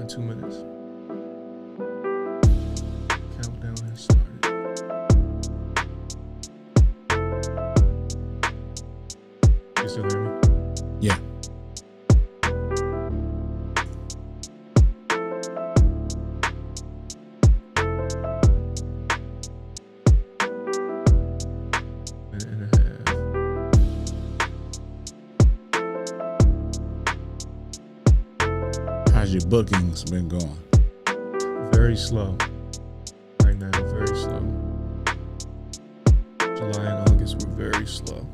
in 2 minutes. Countdown has started. You still hear me? Yeah. Minute and a half. How's your bookings been going? Very slow. Right now, very slow. July and August were very slow.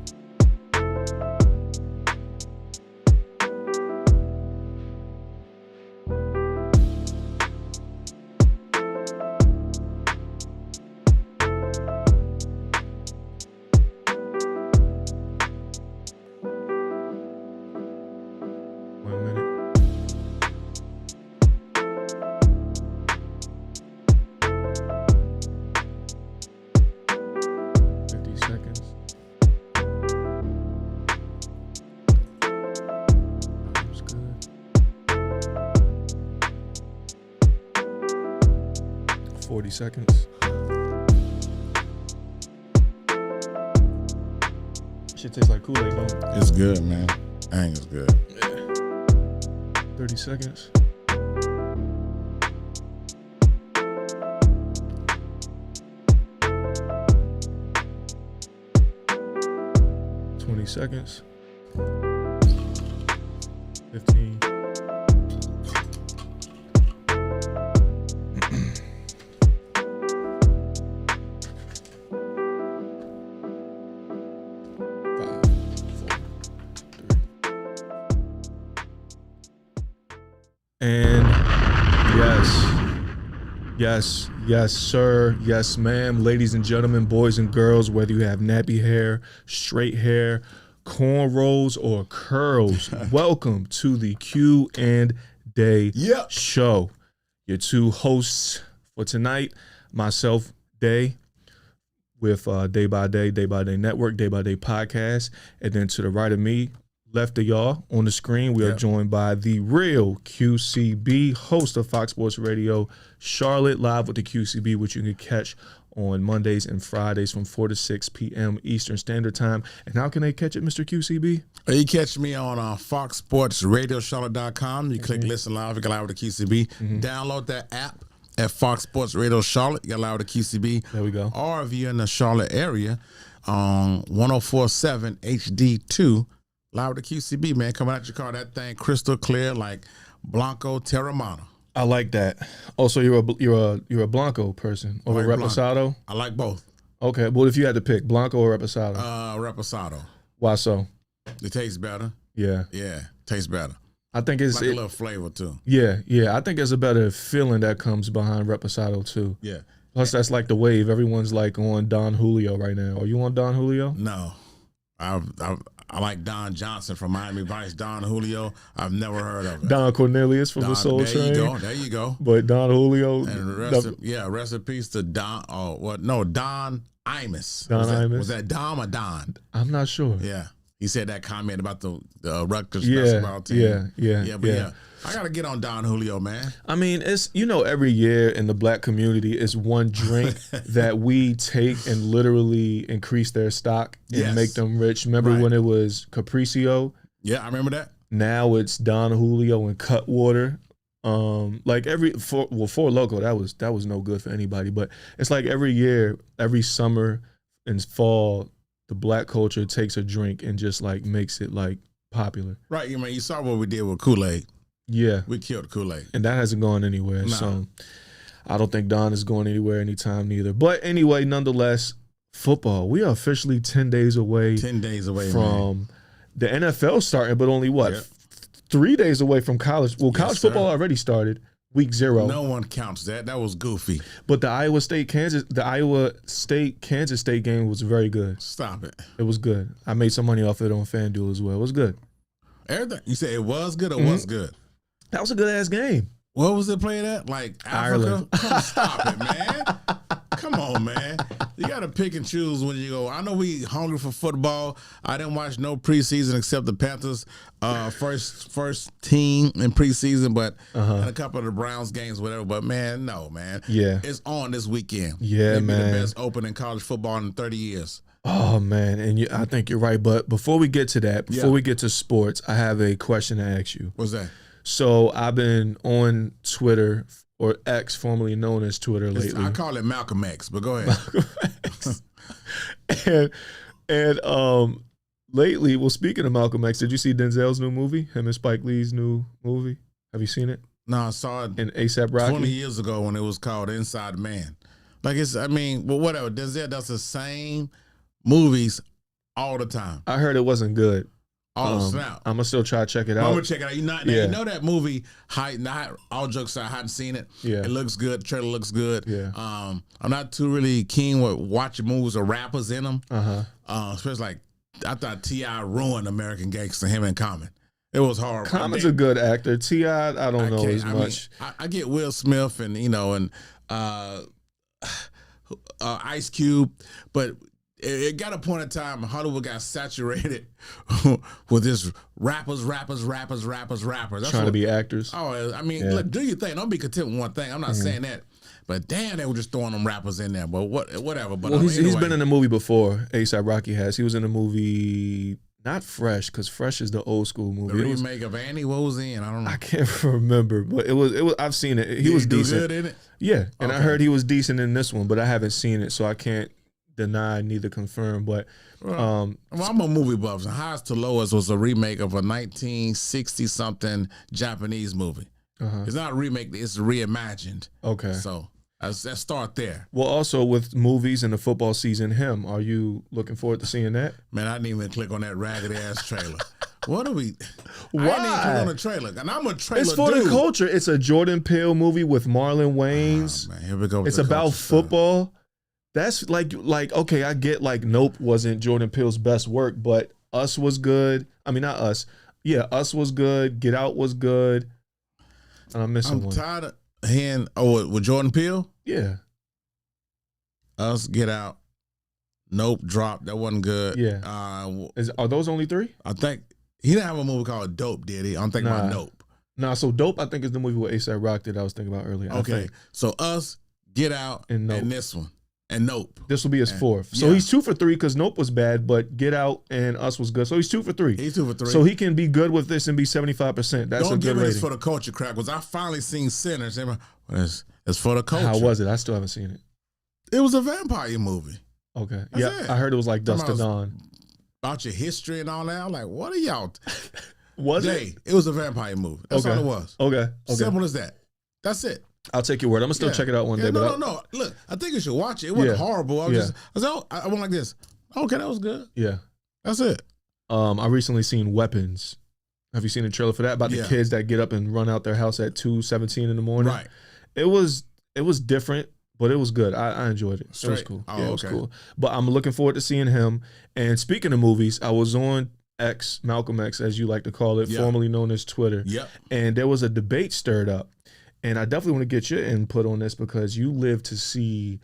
One minute. Seconds. That was good. 40 seconds. Shit tastes like Kool-Aid, don't it? It's good, man. Dang, it's good. Yeah. 30 seconds. Seconds. 15. Five, 4, 3. And yes, sir, yes, ma'am, ladies and gentlemen, boys and girls, whether you have nappy hair, straight hair, cornrows, or curls, welcome to the Q&A show. Your two hosts for tonight, myself, Day, with Day by Day Network, Day by Day podcast, and then to the right of me, left of y'all on the screen, we are joined by the real QCB, host of Fox Sports Radio Charlotte, live with the QCB, which you can catch on Mondays and Fridays from 4 to 6 p.m. Eastern Standard Time. And how can they catch it, Mr. QCB? You catch me on FoxSportsRadioCharlotte.com. You click Listen Live, you get live with the QCB. Download that app at Fox Sports Radio Charlotte. You get live with the QCB. There we go. Or if you're in the Charlotte area, on 104.7 HD2, live with the QCB, man. Coming out your car, that thing crystal clear like Blanco Terramana. I like that. Also, you're a Blanco person or a Reposado? I like both. Okay, well, if you had to pick Blanco or Reposado? Reposado. Why so? It tastes better. Yeah. Yeah, tastes better. I think it's like a little flavor too. Yeah. I think there's a better feeling that comes behind Reposado too. Yeah. Plus, that's like the wave. Everyone's like on Don Julio right now. Are you on Don Julio? No. I like Don Johnson from Miami Vice. Don Julio, I've never heard of it. Don Cornelius from the Soul Train. There you go. But Don Julio. And rest in peace to Don. Oh, what? No, Don Imus. Was that Dom or Don? I'm not sure. Yeah. He said that comment about the Rutgers basketball team. Yeah. I got to get on Don Julio, man. I mean, it's, every year in the black community, it's one drink that we take and literally increase their stock and make them rich. Remember when it was Capriccio? Yeah, I remember that. Now it's Don Julio and Cutwater. Like Four Loko, that was no good for anybody. But it's like every year, every summer and fall, the black culture takes a drink and just like makes it like popular. Right. You saw what we did with Kool-Aid. Yeah. We killed Kool-Aid. And that hasn't gone anywhere. No. So I don't think Don is going anywhere anytime neither. But anyway, nonetheless, football. We are officially 10 days away. 10 days away from the NFL starting, but only 3 days away from college. Well, college football already started. Week 0. No one counts that. That was goofy. But the Iowa State Kansas State game was very good. Stop it. It was good. I made some money off it on FanDuel as well. It was good. Everything. You said it was good or was good? That was a good ass game. What was it played at? Like Africa? Ireland. Come stop it, man. Come on, man. You got gotta pick and choose when you go. I know we hungry for football. I didn't watch no preseason except the Panthers first team in preseason, but and a couple of the Browns games, whatever. But man, no, man. Yeah. It's on this weekend. Yeah, Maybe man. the best open in college football in 30 years. Oh man, and I think you're right. But before we get to that, before we get to sports, I have a question to ask you. What's that? So I've been on Twitter, or X, formerly known as Twitter, lately. I call it Malcolm X, but go ahead. and lately, well, speaking of Malcolm X, did you see Denzel's new movie? Him and Spike Lee's new movie? Have you seen it? No, I saw it in A$AP Rocky 20 years ago when it was called Inside Man. Like whatever. Denzel does the same movies all the time. I heard it wasn't good. Snap. I'm gonna still try to check it out. I'm gonna check it out. You know that movie. All jokes aside, I hadn't seen it. Yeah, it looks good. The trailer looks good. Yeah. I'm not too really keen with watching movies with rappers in them. Especially like I thought T.I. ruined American Gangster. Him and Common. It was horrible. Common's a good actor. T.I. I don't know as much. I get Will Smith and Ice Cube, but it got a point in time Hollywood got saturated with this rappers. That's trying to be actors. Oh, I mean, look, do your thing. Don't be content with one thing. I'm not saying that. But damn, they were just throwing them rappers in there. But whatever. But well, he's been in a movie before. A$AP Rocky has. He was in a movie, not Fresh, because Fresh is the old school movie. The remake of Annie. What was he in? I don't know. I can't remember, but it was. I've seen it. He was decent. Good in it? Yeah, and I heard he was decent in this one, but I haven't seen it, so I can't deny neither confirm. But I'm a movie buff. Highest to Lowest was a remake of a 1960 something Japanese movie. It's not a remake; it's reimagined. Okay, so let's start there. Well, also with movies and the football season, are you looking forward to seeing that? Man, I didn't even click on that raggedy ass trailer. What are we? Why? I didn't even click on the trailer, and I'm a trailer. It's for dude. the culture. It's a Jordan Peele movie with Marlon Wayans. Oh, man, here we go. It's about football. That's like okay, I get like Nope wasn't Jordan Peele's best work, but Us was good. I mean, not Us. Yeah, Us was good. Get Out was good. And I'm missing one. I'm tired of hearing. With Jordan Peele? Yeah. Us, Get Out, Nope, Drop. That wasn't good. Yeah. Are those only 3? I think he didn't have a movie called Dope, did he? I'm thinking about Nope. Nah, so Dope, I think, is the movie with A$AP Rocky that I was thinking about earlier. Okay. So Us, Get Out, and this one. And Nope. This will be his 4th. So he's 2 for 3 because Nope was bad, but Get Out and Us was good. So he's 2 for 3. He's 2 for 3. So he can be good with this and be 75%. That's Don't a good give me rating. this for the culture crap, because I finally seen Sinners. It's for the culture. How was it? I still haven't seen it. It was a vampire movie. Okay. That's it. I heard it was like Dusk to Dawn. About your history and all that. I'm like, what are y'all? Was it? It was a vampire movie. That's all it was. Okay. Simple as that. That's it. I'll take your word. I'm gonna still check it out one day. No. Look, I think you should watch it. It wasn't horrible. I went like this. Okay, that was good. Yeah. That's it. I recently seen Weapons. Have you seen the trailer for that? About the kids that get up and run out their house at 2:17 in the morning. Right. It was different, but it was good. I enjoyed it. It was cool. Oh, it was cool. But I'm looking forward to seeing him. And speaking of movies, I was on X, Malcolm X, as you like to call it, formerly known as Twitter. Yep. And there was a debate stirred up. And I definitely want to get your input on this because you live to see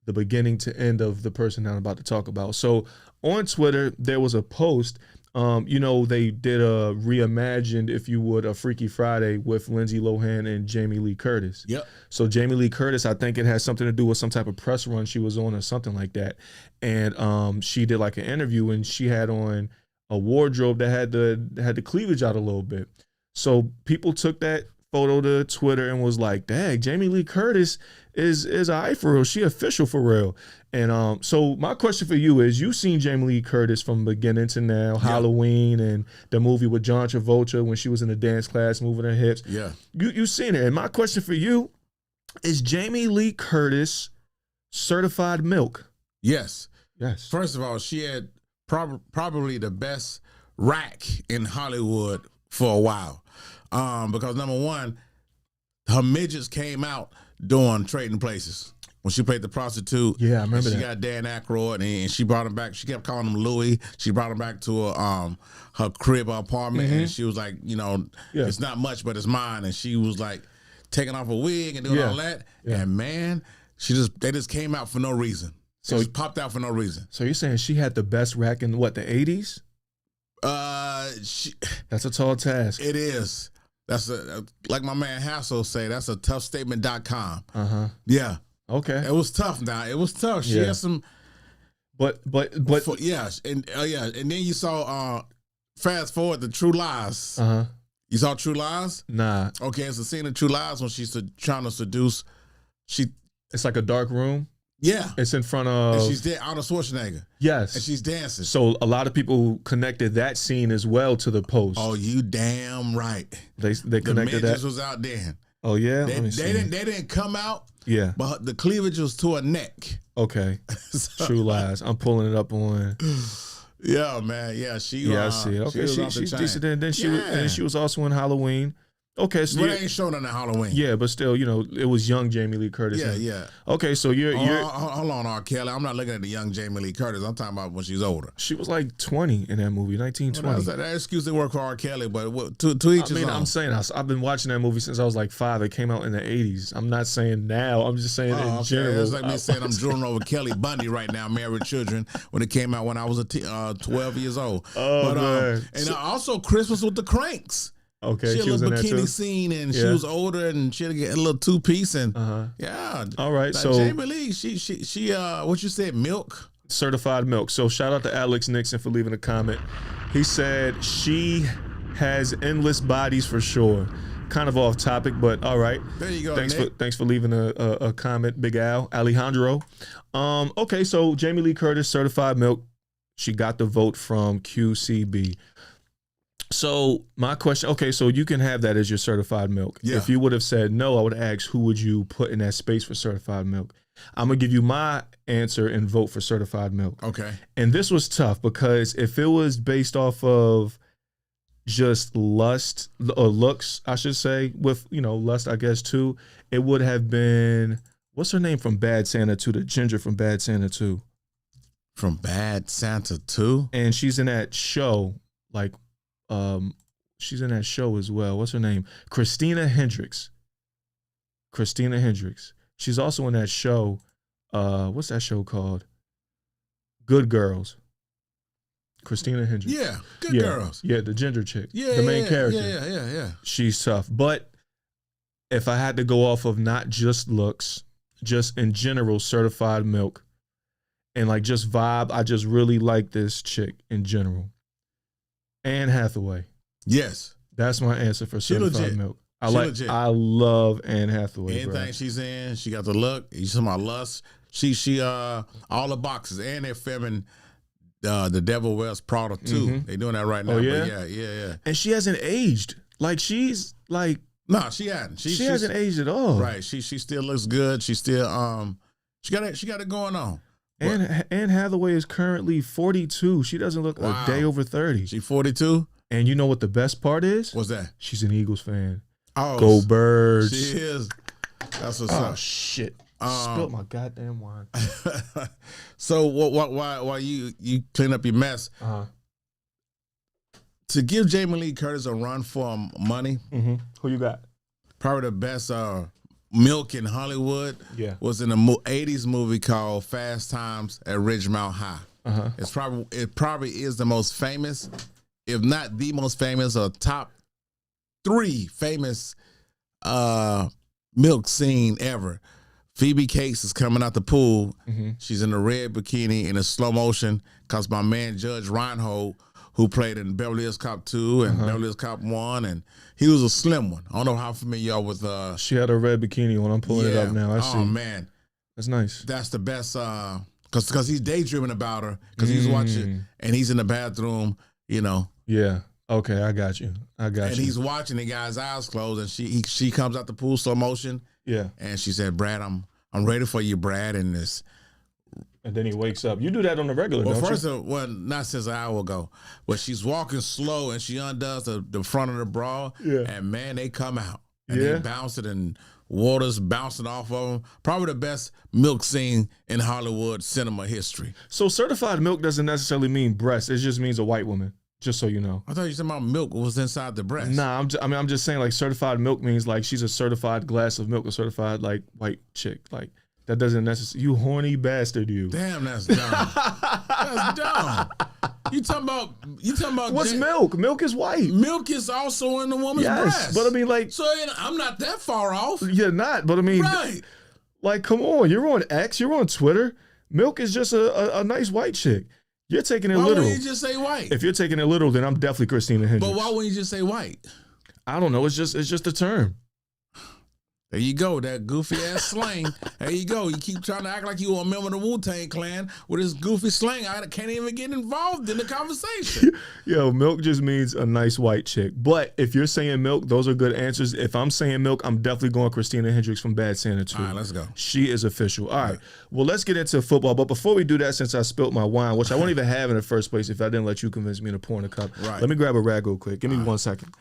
the beginning to end of the person I'm about to talk about. So on Twitter, there was a post. They did a reimagined, if you would, a Freaky Friday with Lindsay Lohan and Jamie Lee Curtis. Yep. So Jamie Lee Curtis, I think it has something to do with some type of press run she was on or something like that. And she did like an interview and she had on a wardrobe that had the cleavage out a little bit. So people took that photo to Twitter and was like, dang, Jamie Lee Curtis is a for real. She official for real. And so my question for you is, you've seen Jamie Lee Curtis from beginning to now, Halloween and the movie with John Travolta when she was in the dance class moving her hips. Yeah. You've seen it. And my question for you is, Jamie Lee Curtis certified milk? Yes. Yes. First of all, she had probably the best rack in Hollywood for a while. Because number one, her midgets came out doing Trading Places when she played the prostitute. Yeah, I remember that. She got Dan Aykroyd and she brought him back. She kept calling him Louis. She brought him back to her crib, her apartment, and she was like, it's not much, but it's mine. And she was like taking off a wig and doing all that. Yeah. And man, they just came out for no reason. So it popped out for no reason. So you're saying she had the best rack in what, the 80s? That's a tall task. It is. That's like my man Hassel say, that's a tough statement.com. Yeah. Okay. It was tough now. It was tough. She had some But yeah, and and then you saw fast forward to True Lies. You saw True Lies? Nah. Okay, it's a scene in True Lies when she's trying to seduce. It's like a dark room. Yeah. It's in front of. And she's there, Arnold Schwarzenegger. Yes. And she's dancing. So a lot of people connected that scene as well to the post. Oh, you damn right. They connected that. The was out there. Oh yeah. They didn't come out. Yeah. But the cleavage was to her neck. Okay. True Lies. I'm pulling it up on. Yeah, man. Yeah, I see it. Okay, she's decent. And then she was also in Halloween. Okay, so but I ain't showing on the Halloween. Yeah, but still, it was young Jamie Lee Curtis. Yeah. Okay, so you're hold on, R. Kelly. I'm not looking at the young Jamie Lee Curtis. I'm talking about when she's older. She was like 20 in that movie, 1920. Well, that excuse didn't work for R. Kelly, but to each his own. I'm saying I've been watching that movie since I was like 5. It came out in the 80s. I'm not saying now. I'm just saying in general. It's like me saying I'm drooling over Kelly Bundy right now, Married Children, when it came out when I was 12 years old. Oh, man. And also Christmas with the Cranks. Okay, she had a little bikini scene, and she was older, and she had a little 2-piece, and yeah. All right, so Jamie Lee, she what you said, milk, certified milk. So shout out to Alex Nixon for leaving a comment. He said she has endless bodies for sure. Kind of off topic, but all right. There you go. Thanks for leaving a comment, Big Al Alejandro. Okay, so Jamie Lee Curtis, certified milk. She got the vote from QCB. So my question, okay, so you can have that as your certified milk. Yeah. If you would have said no, I would have asked who would you put in that space for certified milk. I'm gonna give you my answer and vote for certified milk. Okay. And this was tough because if it was based off of just lust or looks, I should say, with lust, I guess too, it would have been, what's her name from Bad Santa 2, the ginger from Bad Santa 2. From Bad Santa 2? And she's in that show, she's in that show as well. What's her name? Christina Hendricks. She's also in that show. What's that show called? Good Girls. Christina Hendricks. Yeah, Good Girls. Yeah, the ginger chick. Yeah, the main character. Yeah. She's tough. But if I had to go off of not just looks, just in general, certified milk, and like just vibe, I just really like this chick in general. Anne Hathaway. Yes. That's my answer for certified milk. I love Anne Hathaway. Anything she's in, she got the look. You talking about lust? She all the boxes. And they're filming The Devil Wears Prada too. Mm-hmm. They doing that right now. Oh, yeah? But yeah. And she hasn't aged. Like she's like no, she hadn't. She hasn't aged at all. Right. She still looks good. She still she got it going on. Anne Hathaway is currently 42. She doesn't look a day over 30. She 42? And you know what the best part is? What's that? She's an Eagles fan. Oh, go Birds. She is. That's what's up. Oh shit! Spilled my goddamn wine. So while you clean up your mess, to give Jamie Lee Curtis a run for money, who you got? Probably the best milk in Hollywood. Yeah, was in a 80s movie called Fast Times at Ridgemont High. It probably is the most famous, if not the most famous, or top 3 famous milk scene ever. Phoebe Cates is coming out the pool. She's in a red bikini in a slow motion because my man Judge Reinhold, who played in Beverly Hills Cop 2 and Beverly Hills Cop 1, and he was a slim one. I don't know how familiar you are with she had a red bikini when I'm pulling it up now. I see. Oh man. That's nice. That's the best because he's daydreaming about her because he's watching and he's in the bathroom, Yeah. Okay, I got you. And he's watching the guy's eyes closed, and she comes out the pool slow motion. Yeah. And she said, "Brad, I'm ready for you, Brad." And then he wakes up. You do that on the regular, well, don't first you? Well, not since an hour ago, but she's walking slow and she undoes the front of the bra. Yeah. And man, they come out and they bounce it and water's bouncing off of them. Probably the best milk scene in Hollywood cinema history. So certified milk doesn't necessarily mean breast. It just means a white woman. Just so you know. I thought you said about milk was inside the breast. Nah, I'm just saying like certified milk means like she's a certified glass of milk, a certified like white chick. Like That doesn't necessarily. You horny bastard, you. Damn, that's dumb. That's dumb. You talking about What's milk? Milk is white. Milk is also in the woman's breast. But I mean, like, so I'm not that far off. You're not, but I mean, right? Like, come on, you're on X, you're on Twitter. Milk is just a nice white chick. You're taking it literal. Why wouldn't you just say white? If you're taking it literal, then I'm definitely Christina Hendricks. But why wouldn't you just say white? I don't know. It's just a term. There you go, that goofy ass slang. There you go. You keep trying to act like you a member of the Wu-Tang Clan with this goofy slang. I can't even get involved in the conversation. Yo, milk just means a nice white chick. But if you're saying milk, those are good answers. If I'm saying milk, I'm definitely going Christina Hendricks from Bad Santa too. All right, let's go. She is official. All right. Well, let's get into football. But before we do that, since I spilt my wine, which I won't even have in the first place if I didn't let you convince me to pour in a cup. Right. Let me grab a rag real quick. Give me 1 second.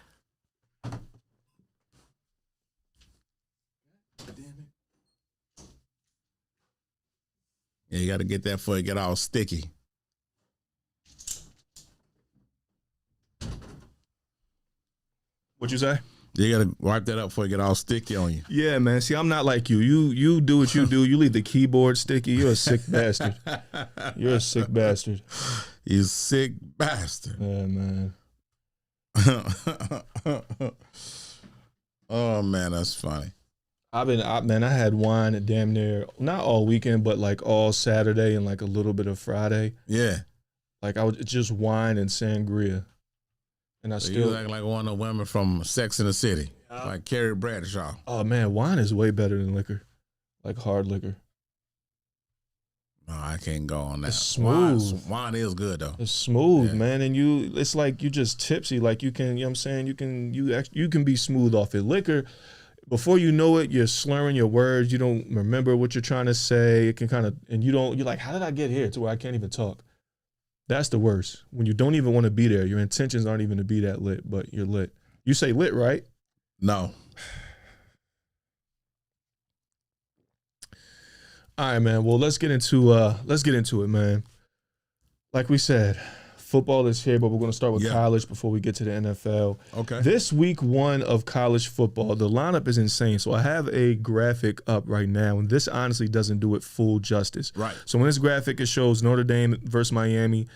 Yeah, you got to get that before it get all sticky. What you say? You got to wipe that up before it get all sticky on you. Yeah, man. See, I'm not like you. You do what you do. You leave the keyboard sticky. You're a sick bastard. You're a sick bastard. You sick bastard. Yeah, man. Oh, man, that's funny. I had wine at damn near, not all weekend, but like all Saturday and like a little bit of Friday. Yeah. Like I was just wine and sangria. And I So still you act like one of the women from Sex and the City, like Carrie Bradshaw. Oh man, wine is way better than liquor. Like hard liquor. No, I can't go on that. It's smooth. Wine is good though. It's smooth, Yeah. man. And it's like you just tipsy. Like you can, you know what I'm saying? You can be smooth off it. Liquor, before you know it, you're slurring your words. You don't remember what you're trying to say. It can kind of, and you're like, how did I get here to where I can't even talk? That's the worst. When you don't even want to be there. Your intentions aren't even to be that lit, but you're lit. You say lit, right? No. All right, man. Well, let's get into it, man. Like we said, football is here, but we're going to start with college before we get to the NFL. Okay. This week 1 of college football, the lineup is insane. So I have a graphic up right now, and this honestly doesn't do it full justice. Right. So in this graphic, it shows Notre Dame versus Miami,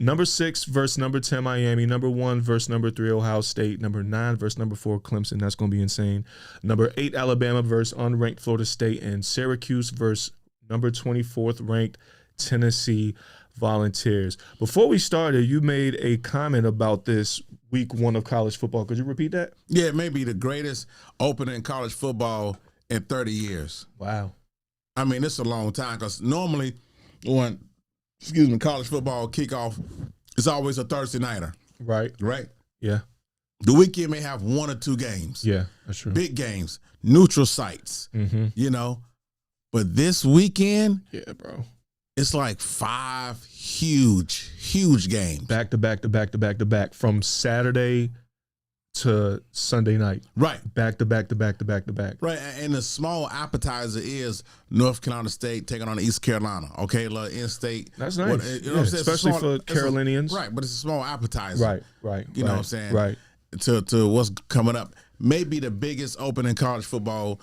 number 6 versus number 10 Miami, number 1 versus number 3 Ohio State, number 9 versus number 4 Clemson. That's going to be insane. Number 8 Alabama versus unranked Florida State, and Syracuse versus number 24th ranked Tennessee Volunteers. Before we started, you made a comment about this week 1 of college football. Could you repeat that? Yeah, it may be the greatest opening in college football in 30 years. Wow. I mean, it's a long time because normally when, college football kickoff, it's always a Thursday nighter. Right. Right? Yeah. The weekend may have 1 or 2 games. Yeah, that's true. Big games, neutral sites, you know. But this weekend, yeah, bro, it's like 5 huge games. Back to back from Saturday to Sunday night. Right. Back to back. Right. And the small appetizer is North Carolina State taking on East Carolina. Okay, in-state. That's nice. What, you know what I'm saying? Especially for Carolinians. Right, but it's a small appetizer. Right. You know what I'm saying? Right. To what's coming up. Maybe the biggest opening college football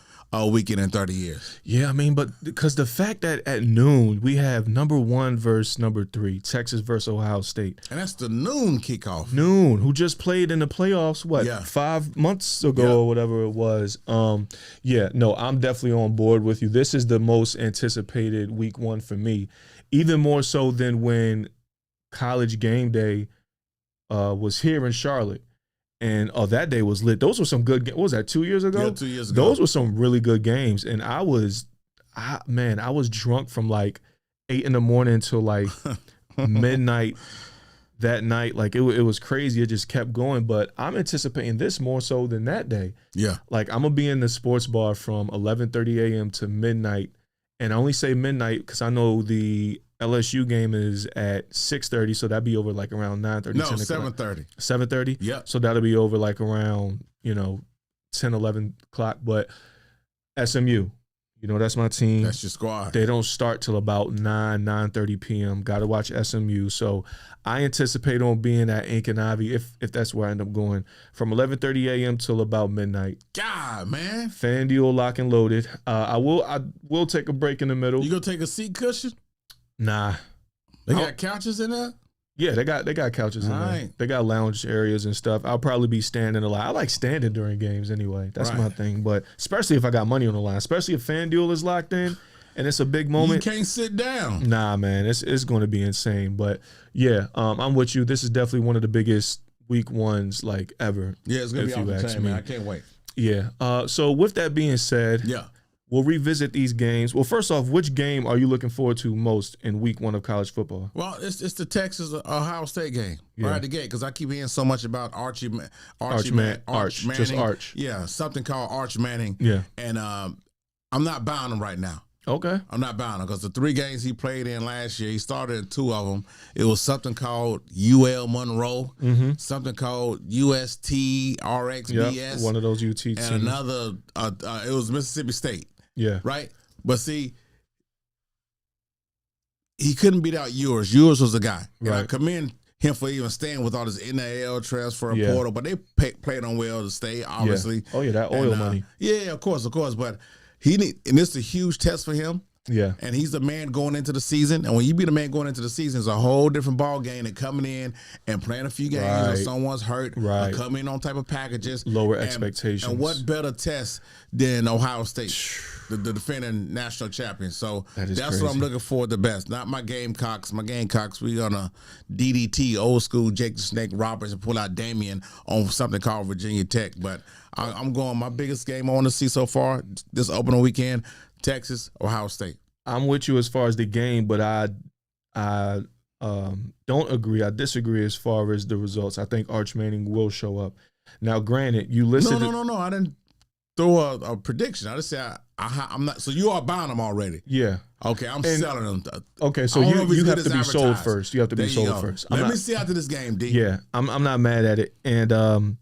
weekend in 30 years. Yeah, I mean, but because the fact that at noon we have number 1 versus number 3, Texas versus Ohio State. And that's the noon kickoff. Noon, who just played in the playoffs, 5 months ago or whatever it was. I'm definitely on board with you. This is the most anticipated week 1 for me, even more so than when College Game Day was here in Charlotte. And that day was lit. Those were some good games. What was that, 2 years ago? Yeah, 2 years ago. Those were some really good games. And I was drunk from like 8 in the morning until like midnight that night. Like it was crazy. It just kept going. But I'm anticipating this more so than that day. Yeah. Like I'm going to be in the sports bar from 11:30 a.m. to midnight. And I only say midnight because I know the LSU game is at 6:30, so that'd be over like around 9:30. No, 7:30. 7:30? Yeah. So that'll be over like around, 10, 11 o'clock. But SMU, You know, that's my team. That's your squad. They don't start till about 9:30 p.m. Got to watch SMU. So I anticipate on being at Ink and Ivy, if that's where I end up going, from 11:30 a.m. till about midnight. God, man. FanDuel lock and loaded. I will take a break in the middle. You gonna take a seat cushion? Nah. They got couches in there? Yeah, they got couches in there. Right. They got lounge areas and stuff. I'll probably be standing a lot. I like standing during games anyway. That's my thing. But especially if I got money on the line, especially if FanDuel is locked in and it's a big moment. You can't sit down. Nah, man, it's going to be insane. But yeah, I'm with you. This is definitely one of the biggest week ones like ever. Yeah, it's gonna be off the chain, man. I can't wait. Yeah. So with that being said, we'll revisit these games. Well, first off, which game are you looking forward to most in week one of college football? Well, it's the Texas Ohio State game right at the gate because I keep hearing so much about Arch Manning. Just Arch. Yeah, something called Arch Manning. Yeah. And I'm not buying him right now. Okay. I'm not buying him because the 3 games he played in last year, he started in 2 of them. It was something called UL Monroe, something called UST RXBS. Yep, one of those UT teams. And another, it was Mississippi State. Yeah. Right? But see, he couldn't beat out Ewers. Ewers was the guy. And I commend him for even staying with all this NIL transfer portal, but they played on well to stay, obviously. Yeah. Oh, yeah, that oil money. Yeah, of course. But and this is a huge test for him. Yeah. And he's the man going into the season. And when you be the man going into the season, it's a whole different ball game than coming in and playing a few games or someone's hurt or coming in on type of packages. Lower expectations. And what better test than Ohio State, the defending national champion. So that's crazy. What I'm looking for the best. Not my Gamecocks. My Gamecocks, we're going to DDT, old school Jake the Snake Roberts, and pull out Damian on something called Virginia Tech. But I'm going, my biggest game I want to see so far this opening weekend, Texas, Ohio State. I'm with you as far as the game, but I don't agree. I disagree as far as the results. I think Arch Manning will show up. Now, granted, you listen. No. I didn't throw a prediction. I just said I'm not. So you are buying them already? Yeah. Okay, I'm selling them. Okay, so you have to be sold first. You have to be sold first. Let me see after this game, D. Yeah, I'm not mad at it, and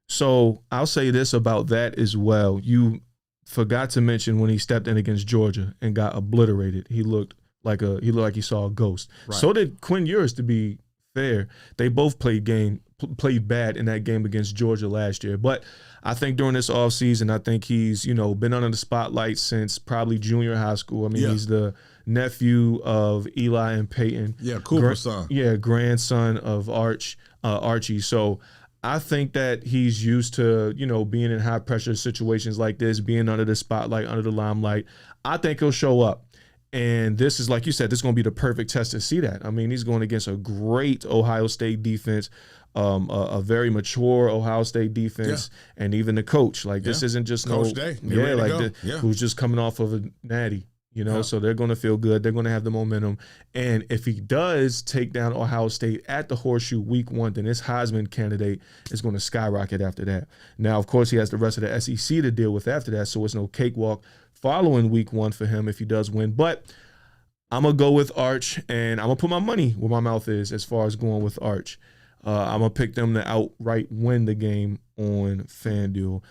so I'll say this about that as well. You forgot to mention when he stepped in against Georgia and got obliterated. He looked like he saw a ghost. Right. So did Quinn Ewers, to be fair. They both played bad in that game against Georgia last year. But I think during this offseason, I think he's, been under the spotlight since probably junior high school. I mean, he's the nephew of Eli and Peyton. Yeah, Cooper's son. Yeah, grandson of Archie. So I think that he's used to, being in high pressure situations like this, being under the spotlight, under the limelight. I think he'll show up. And this is, like you said, this is going to be the perfect test to see that. I mean, he's going against a great Ohio State defense, a very mature Ohio State defense, and even the coach. Like, this isn't just Coach Day. Who's just coming off of a natty. So they're going to feel good. They're going to have the momentum. And if he does take down Ohio State at the Horseshoe week 1, then his Heisman candidate is going to skyrocket after that. Now, of course, he has the rest of the SEC to deal with after that, so it's no cakewalk following week 1 for him if he does win. But I'm going to go with Arch, and I'm going to put my money where my mouth is as far as going with Arch. I'm going to pick them to outright win the game on FanDuel.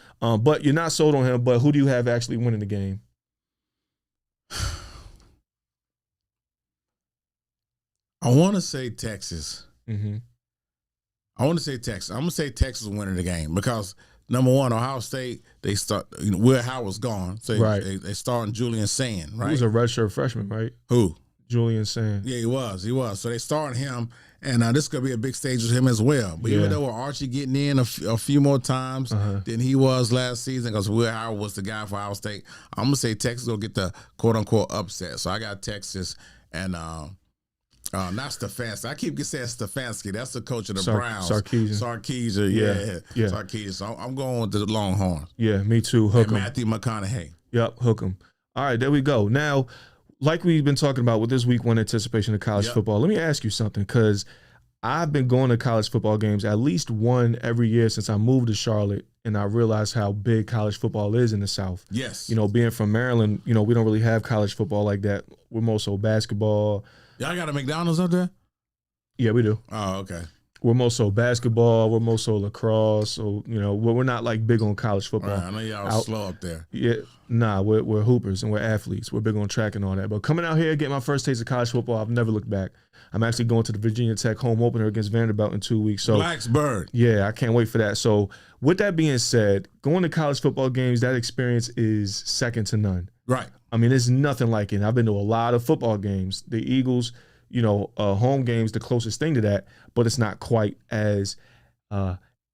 But you're not sold on him, but who do you have actually winning the game? I want to say Texas. Mm-hmm. I want to say Texas. I'm going to say Texas winning the game because, number one, Ohio State, they start, Will Howard's gone. So they starting Julian Sand, right? He was a redshirt freshman, right? Who? Julian Sand. Yeah, he was. So they starting him, and this could be a big stage with him as well. But even though Archie getting in a few more times than he was last season, because Will Howard was the guy for Ohio State, I'm going to say Texas will get the quote-unquote upset. So I got Texas and not Stefanski. I keep saying Stefanski. That's the coach of the Browns. Sarkisian. Yeah. Sarkisian. So I'm going with the Longhorns. Yeah, me too. Hook 'em. Matthew McConaughey. Yep, hook 'em. All right, there we go. Now, like we've been talking about with this week 1 anticipation of college football, let me ask you something, because I've been going to college football games at least one every year since I moved to Charlotte, and I realized how big college football is in the South. Yes. Being from Maryland, we don't really have college football like that. We're more so basketball. Y'all got a McDonald's up there? Yeah, we do. Oh, okay. We're more so basketball. We're more so lacrosse. So we're not like big on college football. Right, I know y'all slow up there. Yeah, nah, we're hoopers and we're athletes. We're big on track and all that. But coming out here, getting my first taste of college football, I've never looked back. I'm actually going to the Virginia Tech home opener against Vanderbilt in 2 weeks. So Blacksburg. Yeah, I can't wait for that. So with that being said, going to college football games, that experience is second to none. Right. I mean, there's nothing like it. I've been to a lot of football games. The Eagles, home games, the closest thing to that, but it's not quite as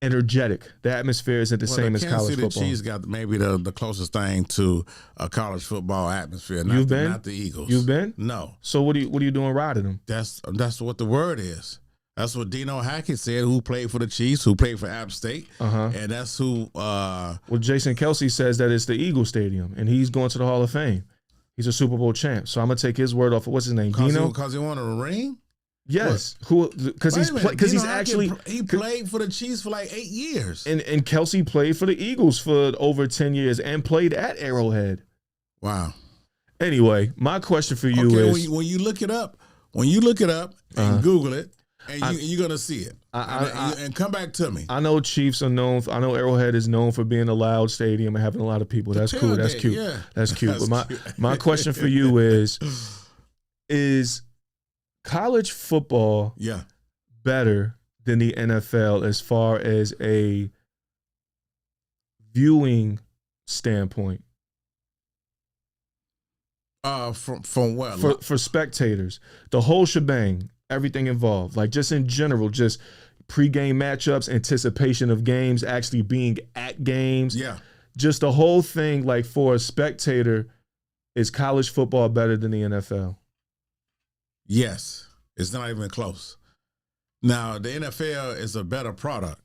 energetic. The atmosphere isn't the same as college football. Kansas City Chiefs got maybe the closest thing to a college football atmosphere. You've been? Not the Eagles. You've been? No. So what are you doing riding them? That's what the word is. That's what Dino Hackett said, who played for the Chiefs, who played for App State, and that's who. Well, Jason Kelsey says that it's the Eagle Stadium, and he's going to the Hall of Fame. He's a Super Bowl champ, so I'm gonna take his word off of what's his name, Dino. Because he won a ring. Yes, who? Because he's actually he played for the Chiefs for like 8 years, and Kelsey played for the Eagles for over 10 years and played at Arrowhead. Wow. Anyway, my question for you is when you look it up and Google it. And you're gonna see it, and come back to me. I know Chiefs are known. I know Arrowhead is known for being a loud stadium and having a lot of people. That's cool. That's cute. Yeah. That's cute. But my question for you is college football better than the NFL as far as a viewing standpoint? From what? For spectators, the whole shebang. Everything involved, like just in general, just pre-game matchups, anticipation of games, actually being at games. Yeah. Just the whole thing, like for a spectator, is college football better than the NFL? Yes. It's not even close. Now, the NFL is a better product,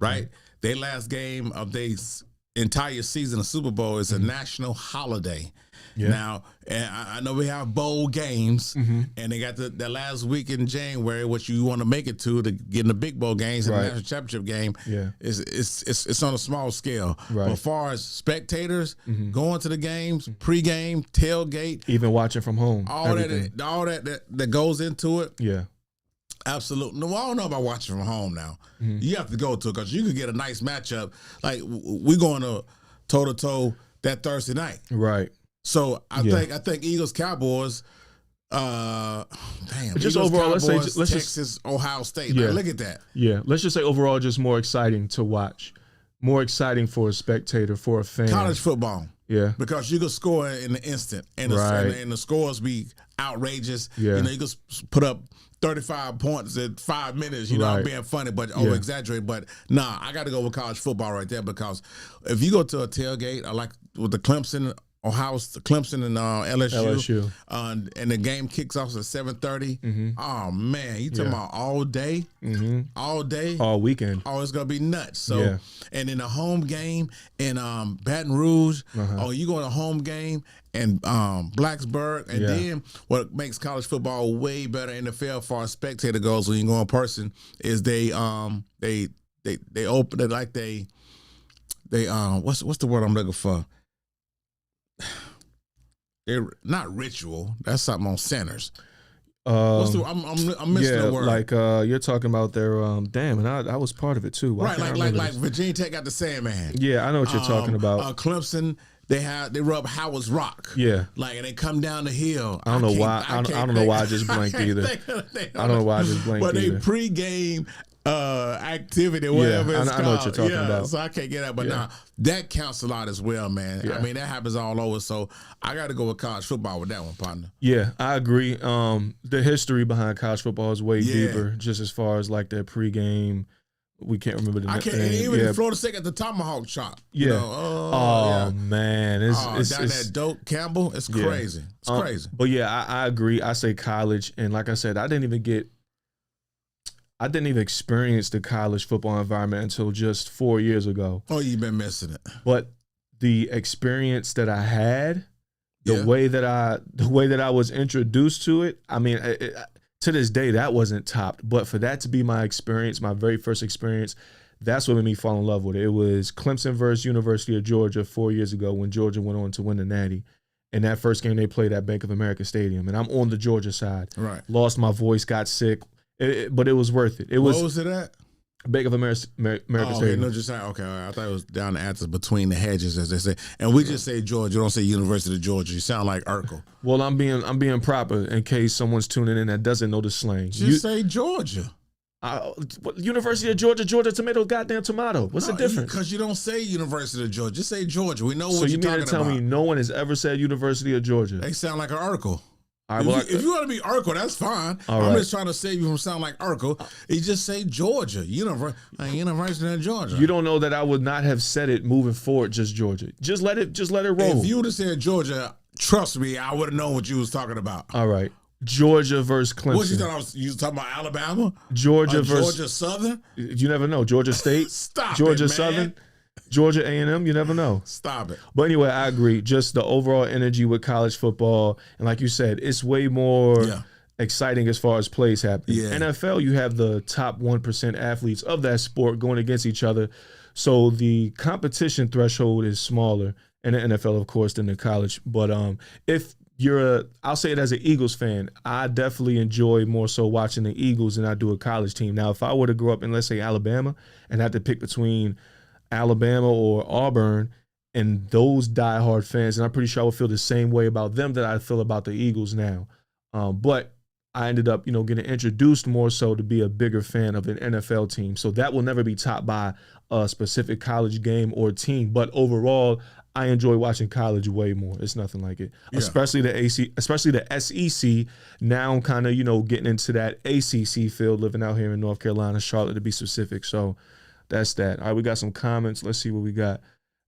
right? Mm-hmm. Their last game of their entire season of Super Bowl is a national holiday. Yeah. Now, and I know we have bowl games, and they got the last week in January, which you want to make it to get in the big bowl games and the national championship game. Yeah, it's on a small scale. Right. But as far as spectators going to the games, pregame, tailgate, even watching from home, all that goes into it. Yeah. Absolutely. No, I don't know about watching from home now. You have to go to it because you could get a nice matchup. Like we're going to toe-to-toe that Thursday night. Right. So I think Eagles Cowboys. Just Eagles, overall, Cowboys, let's Texas, Ohio State. Yeah. Like, look at that. Yeah. Let's just say overall, just more exciting to watch, more exciting for a spectator, for a fan. College football. Yeah. Because you can score in the instant, and the scores be outrageous. Yeah. You can put up 35 points in 5 minutes. I'm being funny, but over-exaggerate. But nah, I got to go with college football right there because if you go to a tailgate, I like with the Clemson and LSU. And the game kicks off at 7:30. Oh man, you talking about all day, all weekend. Oh, it's gonna be nuts. So, and in a home game in Baton Rouge, you go to a home game in Blacksburg, and then what makes college football way better in the NFL for a spectator goes when you go in person is they open it like they what's the word I'm looking for? They're not ritual. That's something on centers. I'm missing the word. Like you're talking about their and I was part of it too. Right, like Virginia Tech got the Sandman. Yeah, I know what you're talking about. Clemson, they rub Howard's Rock. Yeah, like and they come down the hill. I don't know why. I don't know why I just blanked either. I don't know why I just blanked either. But they pregame activity, whatever it's called. I know what you're talking about. So I can't get that. But now that counts a lot as well, man. Yeah. I mean, that happens all over. So I got to go with college football with that one, partner. Yeah, I agree. The history behind college football is way deeper, just as far as like their pregame. We can't remember the name. Even in Florida State at the Tomahawk chop. Man. It's down that Doak Campbell. It's crazy. It's crazy. But yeah, I agree. I say college. And like I said, I didn't even experience the college football environment until just 4 years ago. Oh, you've been missing it. But the experience that I had, the way that I was introduced to it, I mean, to this day, that wasn't topped. But for that to be my experience, my very first experience, that's what made me fall in love with it. It was Clemson versus University of Georgia 4 years ago when Georgia went on to win the Natty. And that first game they played at Bank of America Stadium. And I'm on the Georgia side. Right. Lost my voice, got sick. But it was worth it. What was it at? Bank of America Stadium. No, just okay. I thought it was down the Athens, between the hedges, as they say. And we just say Georgia. You don't say University of Georgia. You sound like Urkel. Well, I'm being proper in case someone's tuning in that doesn't know the slang. Just say Georgia. University of Georgia, Georgia tomato, goddamn tomato. What's the difference? Because you don't say University of Georgia. Just say Georgia. We know so what you're talking about. So you mean to tell me no one has ever said University of Georgia? They sound like an Urkel. All right, if you want to be Urkel, that's fine. I'm just trying to save you from sounding like Urkel. You just say Georgia, University of Georgia. You don't know that I would not have said it moving forward. Just Georgia. Just let it roll. If you would have said Georgia, trust me, I would have known what you was talking about. All right, Georgia versus Clemson. What you thought you was talking about? Alabama, Georgia versus Georgia Southern. You never know. Georgia State. Stop Georgia it, man. Southern. Georgia A&M, you never know. Stop it. But anyway, I agree. Just the overall energy with college football. And like you said, it's way more exciting as far as plays happen. Yeah. NFL, you have the top 1% athletes of that sport going against each other. So the competition threshold is smaller in the NFL, of course, than the college. But if you're I'll say it as an Eagles fan, I definitely enjoy more so watching the Eagles than I do a college team. Now, if I were to grow up in, let's say, Alabama and had to pick between Alabama or Auburn, and those diehard fans, and I'm pretty sure I would feel the same way about them that I feel about the Eagles now. But I ended up, getting introduced more so to be a bigger fan of an NFL team. So that will never be topped by a specific college game or team. But overall, I enjoy watching college way more. It's nothing like it, especially the SEC. Now I'm kind of, getting into that ACC field, living out here in North Carolina, Charlotte to be specific. So that's that. All right, we got some comments. Let's see what we got.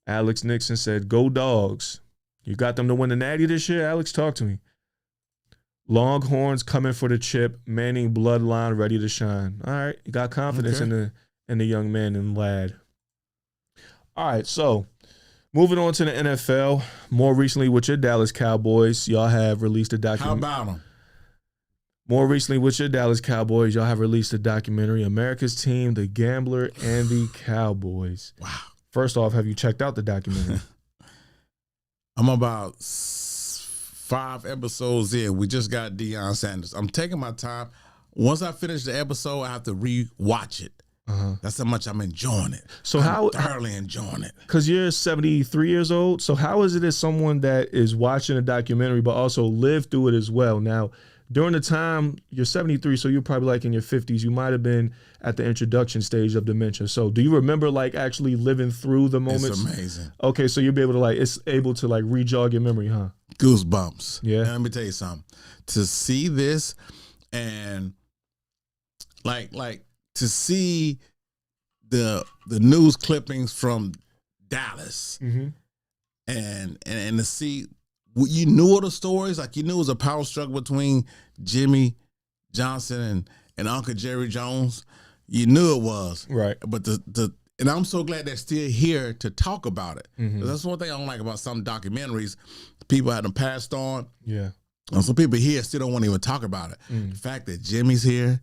Alex Nixon said, "Go Dogs." You got them to win the Natty this year? Alex, talk to me. Longhorns coming for the chip. Manning bloodline ready to shine. All right, you got confidence in the young man and lad. All right, so moving on to the NFL. More recently with your Dallas Cowboys, y'all have released a documentary. How about them? More recently with your Dallas Cowboys, y'all have released a documentary, America's Team, The Gambler, and the Cowboys. Wow. First off, have you checked out the documentary? I'm about 5 episodes in. We just got Deion Sanders. I'm taking my time. Once I finish the episode, I have to re-watch it. That's how much I'm enjoying it. So I'm thoroughly enjoying it. Because you're 73 years old, so how is it as someone that is watching a documentary but also lived through it as well? Now, during the time, you're 73, so you're probably like in your 50s. You might have been at the introduction stage of dementia. So do you remember like actually living through the moments? It's amazing. Okay, so you'll be able to it's able to re-jog your memory, huh? Goosebumps. Yeah. And let me tell you something. To see this and like to see the news clippings from Dallas and to see, you knew all the stories, like you knew it was a power struggle between Jimmy Johnson and Uncle Jerry Jones. You knew it was. Right. But and I'm so glad they're still here to talk about it. That's one thing I don't like about some documentaries. People had them passed on. Yeah. And some people here still don't want to even talk about it. The fact that Jimmy's here,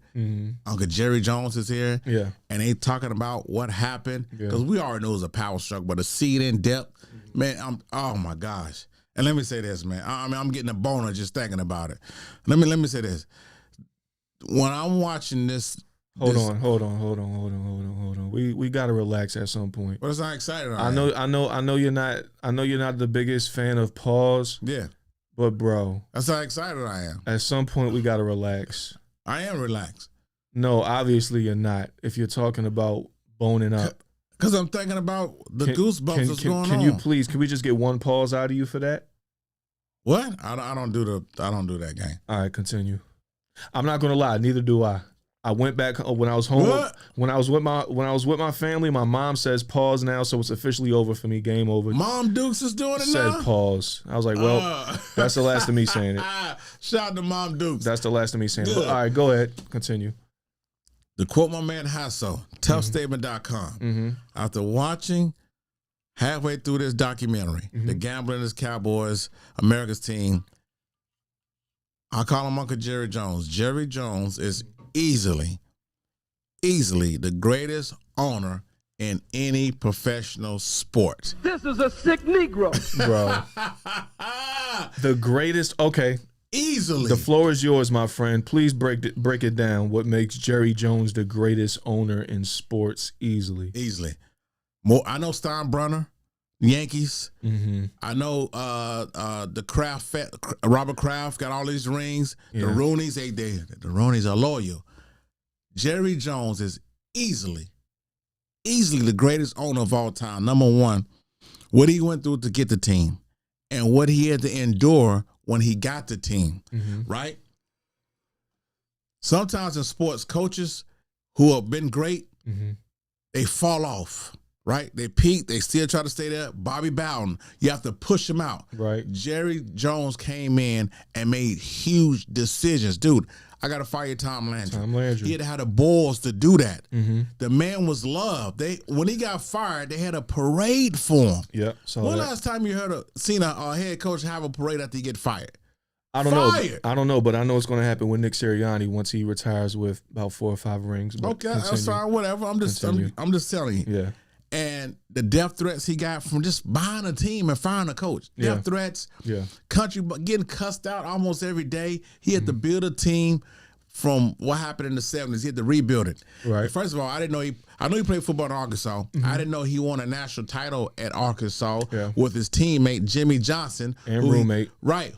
Uncle Jerry Jones is here, and they talking about what happened, because we already know it was a power struggle, but to see it in depth, man, oh my gosh. And let me say this, man. I'm getting a boner just thinking about it. Let me say this. When I'm watching this, Hold on. We gotta relax at some point. But it's not exciting. I know you're not the biggest fan of pause. Yeah. But bro, that's how excited I am. At some point we gotta relax. I am relaxed. No, obviously you're not. If you're talking about boning up. Because I'm thinking about the goosebumps that's going on. Can you please, can we just get one pause out of you for that? What? I don't do that game. All right, continue. I'm not gonna lie, neither do I. I went back when I was home. What? When I was with my family, my mom says pause now, so it's officially over for me. Game over. Mom Dukes is doing it now? Said pause. I was like, well, that's the last of me saying it. Shout out to Mom Dukes. That's the last of me saying it. But, all right, go ahead. Continue. To quote my man Hasso, toughstatement.com. After watching halfway through this documentary, The Gambler and His Cowboys, America's Team, I call him Uncle Jerry Jones. Jerry Jones is easily the greatest owner in any professional sport. This is a sick Negro. Bro. The greatest, okay. Easily. The floor is yours, my friend. Please break it down. What makes Jerry Jones the greatest owner in sports easily? Easily. I know Steinbrenner, Yankees. Mm-hmm. I know the Kraft, Robert Kraft got all these rings. Yeah. The Rooneys, the Rooneys are loyal. Jerry Jones is easily the greatest owner of all time. Number one, what he went through to get the team and what he had to endure when he got the team, right? Sometimes in sports, coaches who have been great, they fall off, right? They peak, they still try to stay there. Bobby Bowden, you have to push him out. Right. Jerry Jones came in and made huge decisions. Dude, I got to fire Tom Landry. He had to have the balls to do that. The man was loved. When he got fired, they had a parade for him. Yeah. When last time you seen a head coach have a parade after he get fired? I don't know, but I know it's going to happen with Nick Sirianni once he retires with about 4 or 5 rings. Okay, I'm sorry, whatever. I'm just telling you. Yeah. And the death threats he got from just buying a team and firing a coach. Death threats. Yeah. Country getting cussed out almost every day. He had to build a team from what happened in the 70s. He had to rebuild it. Right. First of all, I know he played football in Arkansas. I didn't know he won a national title at Arkansas with his teammate Jimmy Johnson. And roommate.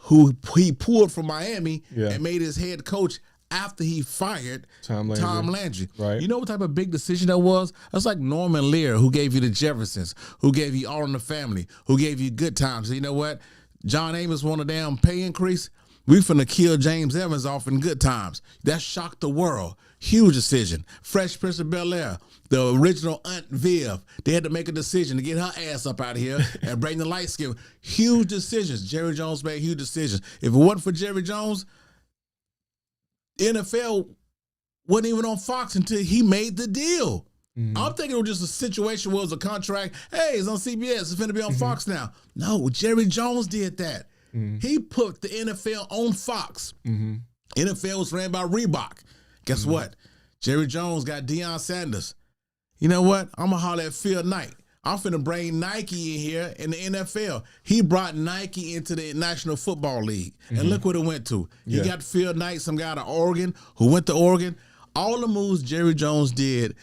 Who he pulled from Miami and made his head coach after he fired Tom Landry. Right. You know what type of big decision that was? That's like Norman Lear, who gave you the Jeffersons, who gave you All in the Family, who gave you Good Times. So you know what? John Amos won a damn pay increase. We finna kill James Evans off in Good Times. That shocked the world. Huge decision. Fresh Prince of Bel-Air, the original Aunt Viv, they had to make a decision to get her ass up out of here and bring the light skin. Huge decisions. Jerry Jones made huge decisions. If it wasn't for Jerry Jones, NFL wasn't even on Fox until he made the deal. I'm thinking it was just a situation where it was a contract. Hey, it's on CBS. It's finna be on Fox now. No, Jerry Jones did that. He put the NFL on Fox. NFL was ran by Reebok. Guess what? Jerry Jones got Deion Sanders. You know what? I'm going to holler at Phil Knight. I'm finna bring Nike in here in the NFL. He brought Nike into the National Football League. And look what it went to. He got Phil Knight, some guy out of Oregon, who went to Oregon. All the moves Jerry Jones did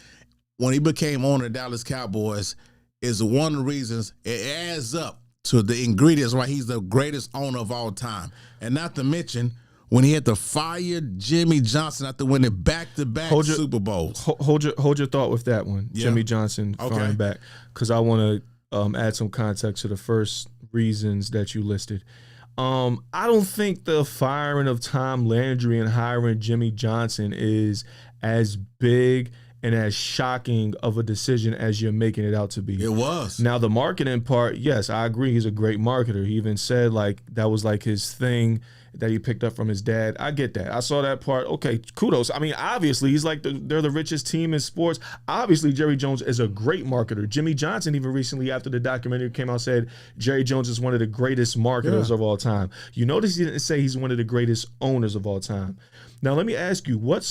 when he became owner of Dallas Cowboys is one of the reasons it adds up to the ingredients why he's the greatest owner of all time. And not to mention, when he had to fire Jimmy Johnson after winning back-to-back Super Bowls. Hold your thought with that one, Jimmy Johnson firing back, because I want to add some context to the first reasons that you listed. I don't think the firing of Tom Landry and hiring Jimmy Johnson is as big and as shocking of a decision as you're making it out to be. It was. Now, the marketing part, yes, I agree. He's a great marketer. He even said like that was like his thing that he picked up from his dad. I get that. I saw that part. Okay, kudos. I mean, obviously, he's like they're the richest team in sports. Obviously, Jerry Jones is a great marketer. Jimmy Johnson, even recently after the documentary came out, said Jerry Jones is one of the greatest marketers of all time. You notice he didn't say he's one of the greatest owners of all time. Now, let me ask you, what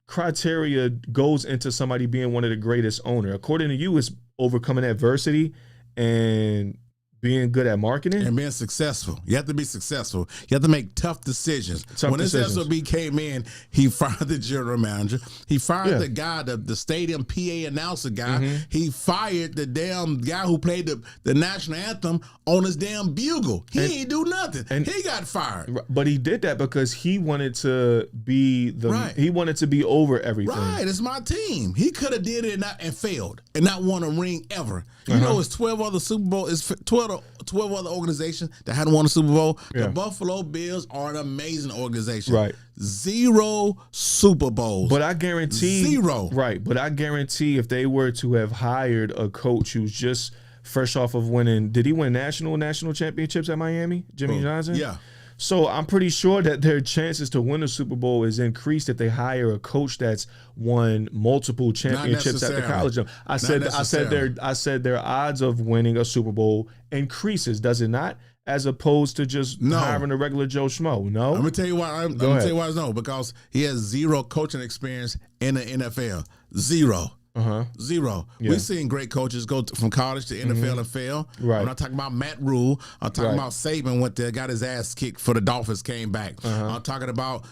criteria goes into somebody being one of the greatest owner? According to you, it's overcoming adversity and being good at marketing and being successful. You have to be successful. You have to make tough decisions. This SOB came in, he fired the general manager. He fired the guy, the stadium PA announcer guy. He fired the damn guy who played the national anthem on his damn bugle. He ain't do nothing. And he got fired. But he did that because he wanted to be he wanted to be over everything. Right, it's my team. He could have did it and failed and not won a ring ever. You know, it's 12 other Super Bowl. It's 12 other organizations that hadn't won a Super Bowl. The Buffalo Bills are an amazing organization. Right. 0 Super Bowls. But I guarantee 0. Right. But I guarantee if they were to have hired a coach who's just fresh off of winning, did he win national championships at Miami? Jimmy Johnson? Yeah. So I'm pretty sure that their chances to win a Super Bowl is increased if they hire a coach that's won multiple championships at the college level. I said their odds of winning a Super Bowl increases, does it not? As opposed to just hiring a regular Joe Schmo. No. I'm gonna tell you why. I'm gonna tell you why it's no, because he has 0 coaching experience in the NFL. 0. Zero. Yeah. We've seen great coaches go from college to NFL and fail. Right. I'm not talking about Matt Rule. I'm talking about Saban went there, got his ass kicked for the Dolphins, came back. I'm talking about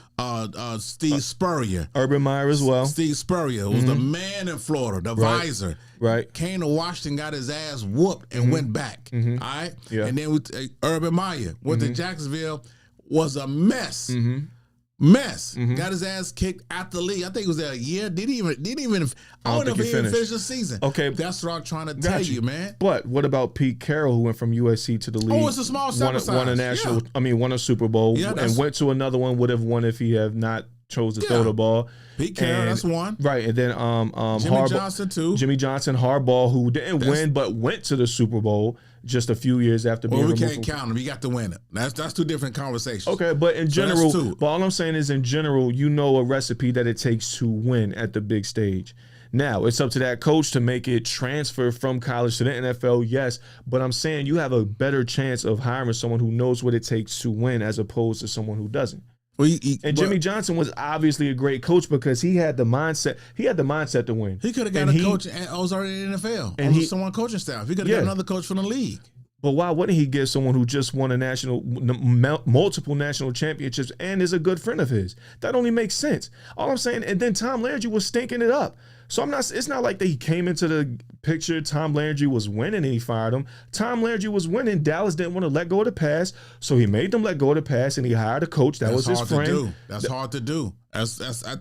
Steve Spurrier. Urban Meyer as well. Steve Spurrier was the man in Florida, the visor. Right. Came to Washington, got his ass whooped, and went back. All right? Yeah. And then with Urban Meyer went to Jacksonville, was a mess. Got his ass kicked at the league. I think it was there a year. Didn't even. I don't know if he even finished the season. Okay, that's what I'm trying to tell you, man. But what about Pete Carroll, who went from USC to the league? Oh, it's a small sample size. Won a national. I mean, won a Super Bowl and went to another one. Would have won if he had not chose to throw the ball. Pete Carroll, that's one. Right, and then Jimmy Johnson too. Jimmy Johnson, Harbaugh, who didn't win but went to the Super Bowl just a few years after being removed. We can't count him. You got to win it. That's two different conversations. Okay, but in general, but all I'm saying is in general, you know a recipe that it takes to win at the big stage. Now, it's up to that coach to make it transfer from college to the NFL, yes, but I'm saying you have a better chance of hiring someone who knows what it takes to win as opposed to someone who doesn't. Well, Jimmy Johnson was obviously a great coach because he had the mindset. He had the mindset to win. He could have got a coach. I was already in the NFL. And someone coaching staff. He could have got another coach from the league. But why wouldn't he give someone who just won multiple national championships and is a good friend of his? That only makes sense. All I'm saying, and then Tom Landry was stinking it up. So it's not like that he came into the picture, Tom Landry was winning and he fired him. Tom Landry was winning. Dallas didn't want to let go of the pass, so he made them let go of the pass and he hired a coach that was his friend. That's hard to do. I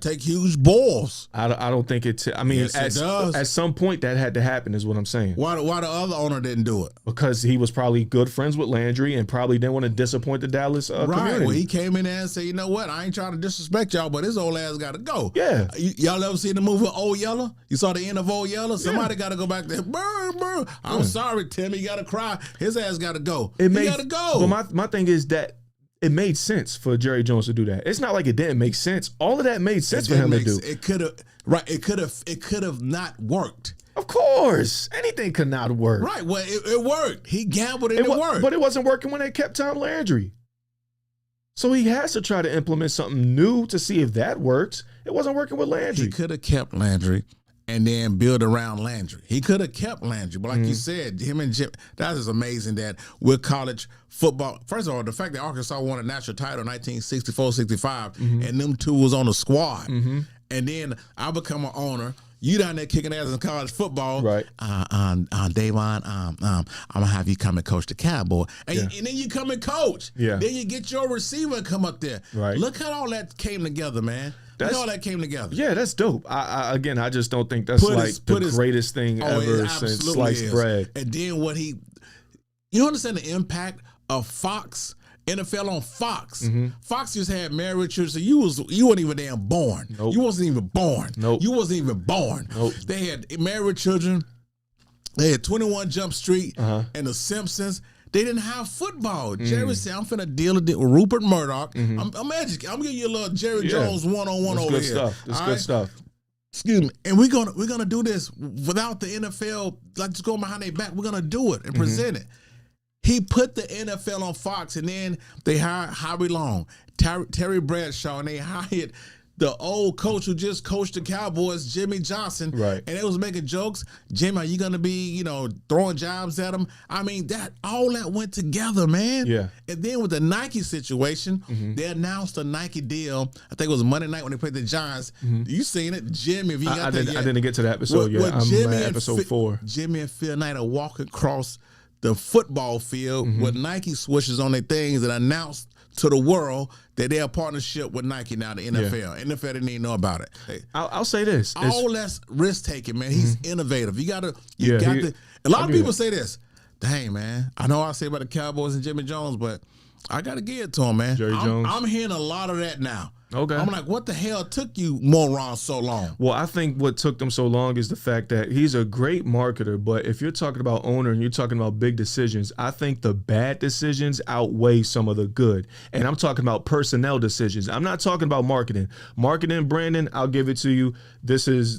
take huge balls. I don't think it. I mean, yes, at some point that had to happen, is what I'm saying. Why the other owner didn't do it? Because he was probably good friends with Landry and probably didn't want to disappoint the Dallas community. Well, he came in there and said, you know what? I ain't trying to disrespect y'all, but his old ass got to go. Yeah. Y'all ever seen the movie Old Yeller? You saw the end of Old Yeller? Somebody got to go back there. Burr. I'm sorry, Tim. He got to cry. His ass got to go. He got to go. But my thing is that it made sense for Jerry Jones to do that. It's not like it didn't make sense. All of that made sense for him to do. It could have. Right. It could have not worked. Of course, anything could not work. Right. Well, it worked. He gambled and it worked. But it wasn't working when they kept Tom Landry. So he has to try to implement something new to see if that works. It wasn't working with Landry. He could have kept Landry and then build around Landry. He could have kept Landry, but like you said, him and Jim, that is amazing that with college football, first of all, the fact that Arkansas won a national title in 1964-65 and them two was on the squad. And then I become an owner. You down there kicking ass in college football. Right. Davon, I'm going to have you come and coach the Cowboy. And then you come and coach. Yeah. Then you get your receiver and come up there. Right. Look how all that came together, man. All that came together. Yeah, that's dope. I just don't think that's the greatest thing ever since sliced bread. And then you understand the impact of Fox, NFL on Fox. Fox just had Mary Richards. So you weren't even damn born. Nope. You wasn't even born. Nope. You wasn't even born. Nope. They had Married Children. They had 21 Jump Street and The Simpsons. They didn't have football. Jerry said, I'm finna deal with Rupert Murdoch. I'm giving you a little Jerry Jones one-on-one over here. That's good stuff. Excuse me. And we're gonna do this without the NFL, like just going behind their back. We're gonna do it and present it. He put the NFL on Fox, and then they hired Howie Long, Terry Bradshaw, and they hired the old coach who just coached the Cowboys, Jimmy Johnson. Right. And they was making jokes. Jim, are you going to be, throwing jobs at him? I mean, all that went together, man. Yeah. And then with the Nike situation, they announced a Nike deal. I think it was Monday night when they played the Giants. You seen it. Jimmy, if you got that yet. I didn't get to that episode yet. I'm at episode 4. Jimmy and Phil Knight are walking across the football field with Nike swooshes on their things and announced to the world that they're a partnership with Nike now, the NFL. NFL didn't even know about it. Hey, I'll say this. All that's risk taking, man. He's innovative. You got to. A lot of people say this. Dang, man. I know I say about the Cowboys and Jimmy Jones, but I got to give it to him, man. Jerry Jones. I'm hearing a lot of that now. Okay. I'm like, what the hell took you morons so long? Well, I think what took them so long is the fact that he's a great marketer, but if you're talking about owner and you're talking about big decisions, I think the bad decisions outweigh some of the good. And I'm talking about personnel decisions. I'm not talking about marketing. Marketing, Brandon, I'll give it to you.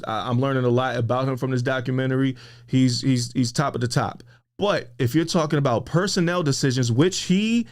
I'm learning a lot about him from this documentary. He's top of the top. But if you're talking about personnel decisions, which he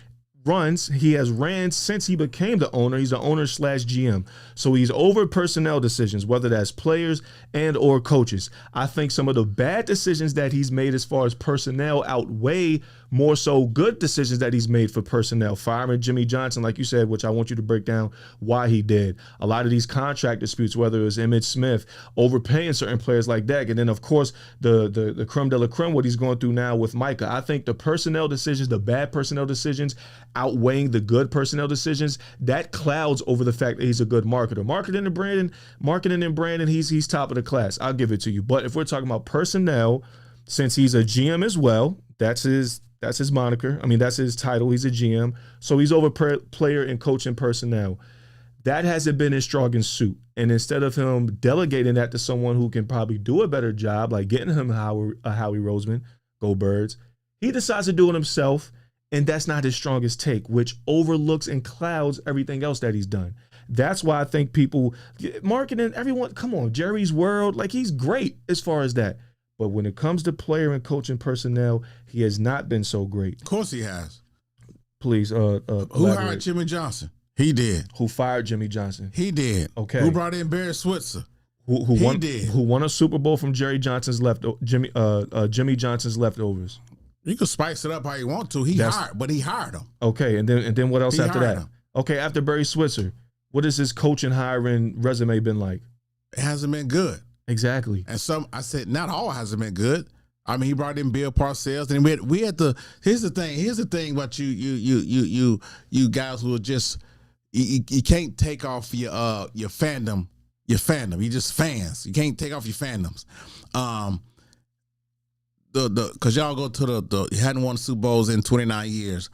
he has ran since he became the owner. He's the owner / GM. So he's over personnel decisions, whether that's players and or coaches. I think some of the bad decisions that he's made as far as personnel outweigh more so good decisions that he's made for personnel. Firing Jimmy Johnson, like you said, which I want you to break down why he did. A lot of these contract disputes, whether it was Emmitt Smith, overpaying certain players like that. And then, of course, the creme de la creme, what he's going through now with Micah. I think the personnel decisions, the bad personnel decisions, outweighing the good personnel decisions, that clouds over the fact that he's a good marketer. Marketing and branding, he's top of the class. I'll give it to you. But if we're talking about personnel, since he's a GM as well, that's his moniker. I mean, that's his title. He's a GM. So he's over player and coaching personnel. That hasn't been his strongest suit. And instead of him delegating that to someone who can probably do a better job, like getting him a Howie Roseman, go Birds, he decides to do it himself. And that's not his strongest take, which overlooks and clouds everything else that he's done. That's why I think people, marketing, everyone, come on, Jerry's World, like he's great as far as that. But when it comes to player and coaching personnel, he has not been so great. Of course he has. Please, who hired Jimmy Johnson? He did. Who fired Jimmy Johnson? He did. Okay. Who brought in Barry Switzer? Who won a Super Bowl from Jimmy Johnson's leftovers? You can spice it up how you want to. He hired him. Okay, and then what else after that? Okay, after Barry Switzer, what has his coaching hiring resume been like? It hasn't been good. Exactly. And I said not all hasn't been good. I mean, he brought in Bill Parcells, and we had the. Here's the thing about you guys who are just you can't take off your fandom. Your fandom. You just fans. You can't take off your fandoms. Because y'all go to you hadn't won Super Bowls in 29 years.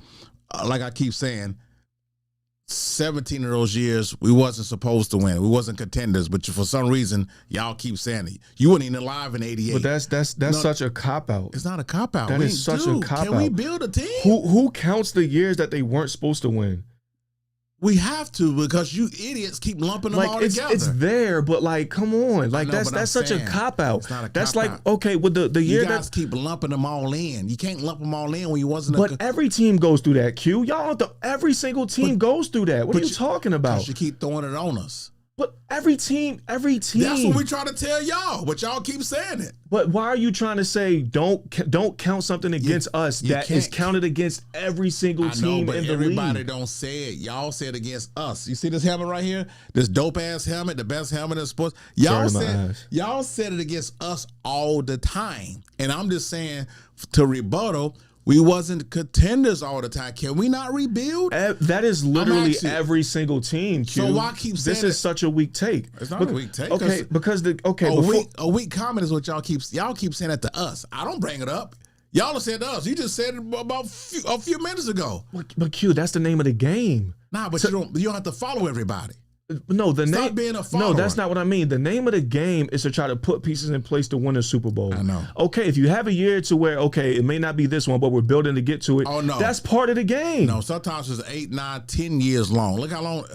Like I keep saying, 17 of those years we wasn't supposed to win. We wasn't contenders, but for some reason y'all keep saying it. You weren't even alive in '88. But that's such a cop out. It's not a cop out. That is such a cop out. Can we build a team? Who counts the years that they weren't supposed to win? We have to, because you idiots keep lumping them all together. It's there, but like, come on, like that's such a cop out. That's like, okay, with the year you guys keep lumping them all in. You can't lump them all in when you wasn't. But every team goes through that. Q, y'all, every single team goes through that. What are you talking about? Because you keep throwing it on us. But every team. That's what we try to tell y'all, but y'all keep saying it. But why are you trying to say don't count something against us that is counted against every single team in the league? Everybody don't say it. Y'all say it against us. You see this helmet right here? This dope ass helmet, the best helmet in sports. Y'all said it against us all the time. And I'm just saying, to rebuttal, we wasn't contenders all the time. Can we not rebuild? That is literally every single team, Q. So why keep saying this is such a weak take? It's not a weak take. Okay, because a weak comment is what y'all keep saying that to us. I don't bring it up. Y'all have said to us. You just said it about a few minutes ago. But Q, that's the name of the game. Nah, but you don't have to follow everybody. No, Stop being a follower. No, that's not what I mean. The name of the game is to try to put pieces in place to win a Super Bowl. I know. Okay, if you have a year to where, okay, it may not be this one, but we're building to get to it. Oh, no. That's part of the game. No, sometimes it's 8, 9, 10 years long. Look how long.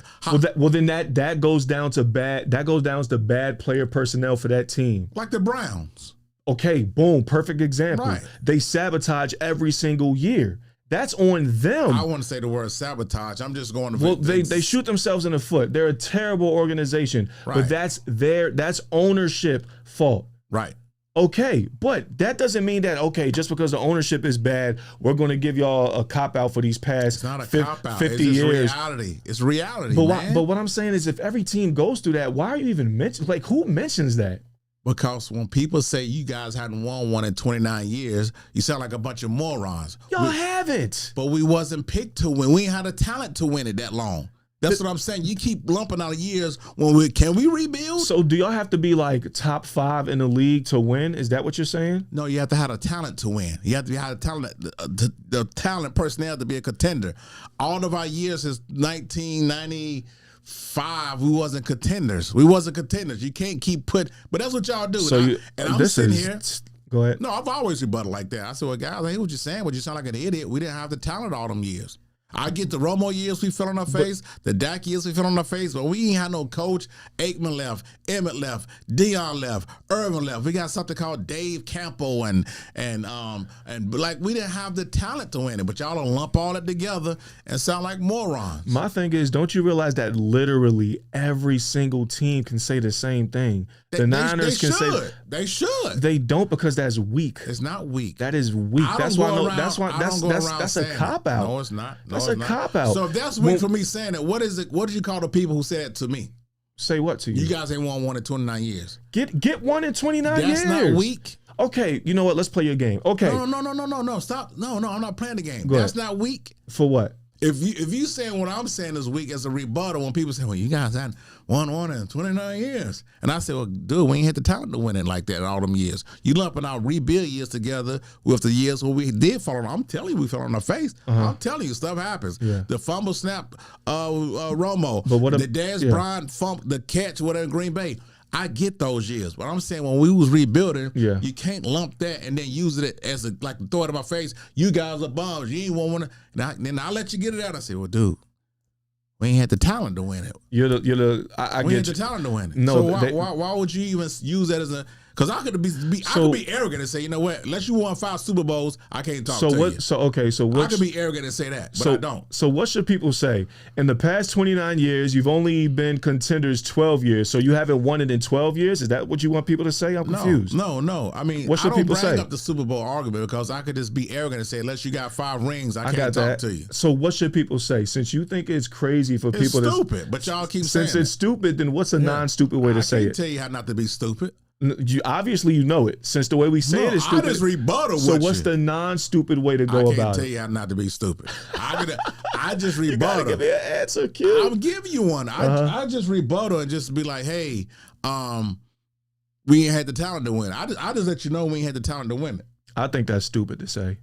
Then that goes down to bad player personnel for that team. Like the Browns. Okay, boom, perfect example. Right. They sabotage every single year. That's on them. I want to say the word sabotage. I'm just going to. Well, they shoot themselves in the foot. They're a terrible organization, right. But that's ownership fault. Right. Okay, but that doesn't mean that, okay, just because the ownership is bad, we're going to give y'all a cop out for these past 50 years. Reality. It's reality. But what I'm saying is, if every team goes through that, why are you even mentioning? Like, who mentions that? Because when people say you guys hadn't won one in 29 years, you sound like a bunch of morons. Y'all haven't. But we wasn't picked to win. We ain't had the talent to win it that long. That's what I'm saying. You keep lumping out of years can we rebuild? So do y'all have to be like top 5 in the league to win? Is that what you're saying? No, you have to have the talent to win. You have to have the talent personnel to be a contender. All of our years since 1995, we wasn't contenders. You can't keep but that's what y'all do. So I'm sitting here. Go ahead. No, I've always rebutted like that. I said, well, guys, I hear what you're saying, but you sound like an idiot. We didn't have the talent all them years. I get the Romo years we fell on our face, the Dak years we fell on our face, but we ain't had no coach. Aikman left, Emmett left, Dion left, Irvin left. We got something called Dave Campo and like we didn't have the talent to win it, but y'all don't lump all that together and sound like morons. My thing is, don't you realize that literally every single team can say the same thing? The Niners can say they should. They don't, because that's weak. It's not weak. That is weak. That's a cop out. No, it's not. No, that's a cop out. So if that's weak for me saying it, what is it? What did you call the people who said it to me? Say what to you? You guys ain't won one in 29 years. Get one in 29 years. That's not weak. Okay, you know what? Let's play your game. Okay. No. Stop. No, I'm not playing the game. Go That's ahead. not weak. For what? If you saying what I'm saying is weak as a rebuttal when people say, well, you guys had won one in 29 years. And I say, well, dude, we ain't had the talent to win it like that in all them years. You lumping our rebuild years together with the years where we did fall on. I'm telling you, we fell on our face. I'm telling you, stuff happens. Yeah. The fumble snap, Romo, but what the Dez Bryant the catch, whatever in Green Bay. I get those years, but I'm saying when we was rebuilding, you can't lump that and then use it as like throw it in my face. You guys are bums. You ain't want to. Then I let you get it out. I say, well, dude, we ain't had the talent to win it. We ain't get had the talent to win it. No, so why would you even use that as a? Because I could be arrogant and say, you know what? Unless you won 5 Super Bowls, I can't talk to you. So I could be arrogant and say that, but I don't. So what should people say? In the past 29 years, you've only been contenders 12 years, so you haven't won it in 12 years? Is that what you want people to say? I'm confused. No. I mean, what should I don't people bring say? up the Super Bowl argument because I could just be arrogant and say, unless you got 5 rings, I can't talk to you. So what should people say? Since you think it's crazy for people to... It's stupid, but y'all keep saying Since it's stupid, then what's a non-stupid way to say it? I can't tell you how not to be stupid. Obviously, you know it. Since the way we say it is stupid. I just rebuttal So what's the non-stupid way to go about it? I can't tell you how not to be stupid. I just rebuttal. You gotta give me an answer, kid. I'm giving you one. I just rebuttal and just be like, hey, we ain't had the talent to win. I just let you know we ain't had the talent to win it. I think that's stupid to say.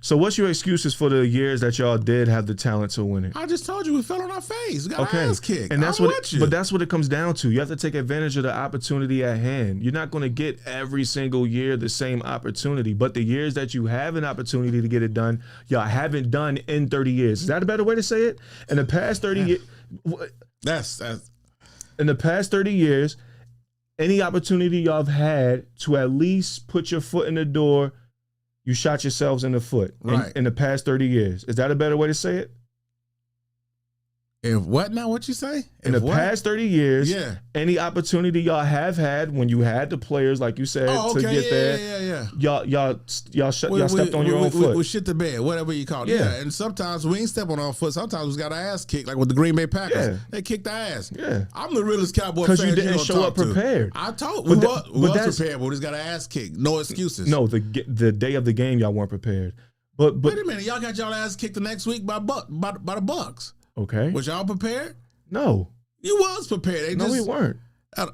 So what's your excuses for the years that y'all did have the talent to win it? I just told you we fell on our face. We got our ass kicked. And that's but that's what it comes down to. You have to take advantage of the opportunity at hand. You're not going to get every single year the same opportunity, but the years that you have an opportunity to get it done, y'all haven't done in 30 years. Is that a better way to say it? In the past 30 years, in the past 30 years, any opportunity y'all have had to at least put your foot in the door, you shot yourselves in the foot in the past 30 years. Is that a better way to say it? If what now? What you say? In the past 30 years, any opportunity y'all have had when you had the players, like you said, to get there, y'all stepped on your own foot. We shit the bed, whatever you call it. Yeah, and sometimes we ain't step on our foot. Sometimes we got our ass kicked, like with the Green Bay Packers. They kicked our ass. Yeah, I'm the realest Cowboy fan because you didn't show up prepared. I told we was prepared, but we just got our ass kicked. No excuses. No, the day of the game, y'all weren't prepared. But wait a minute, y'all got y'all ass kicked the next week by the Bucks. Okay. Was y'all prepared? No. You was prepared. We weren't.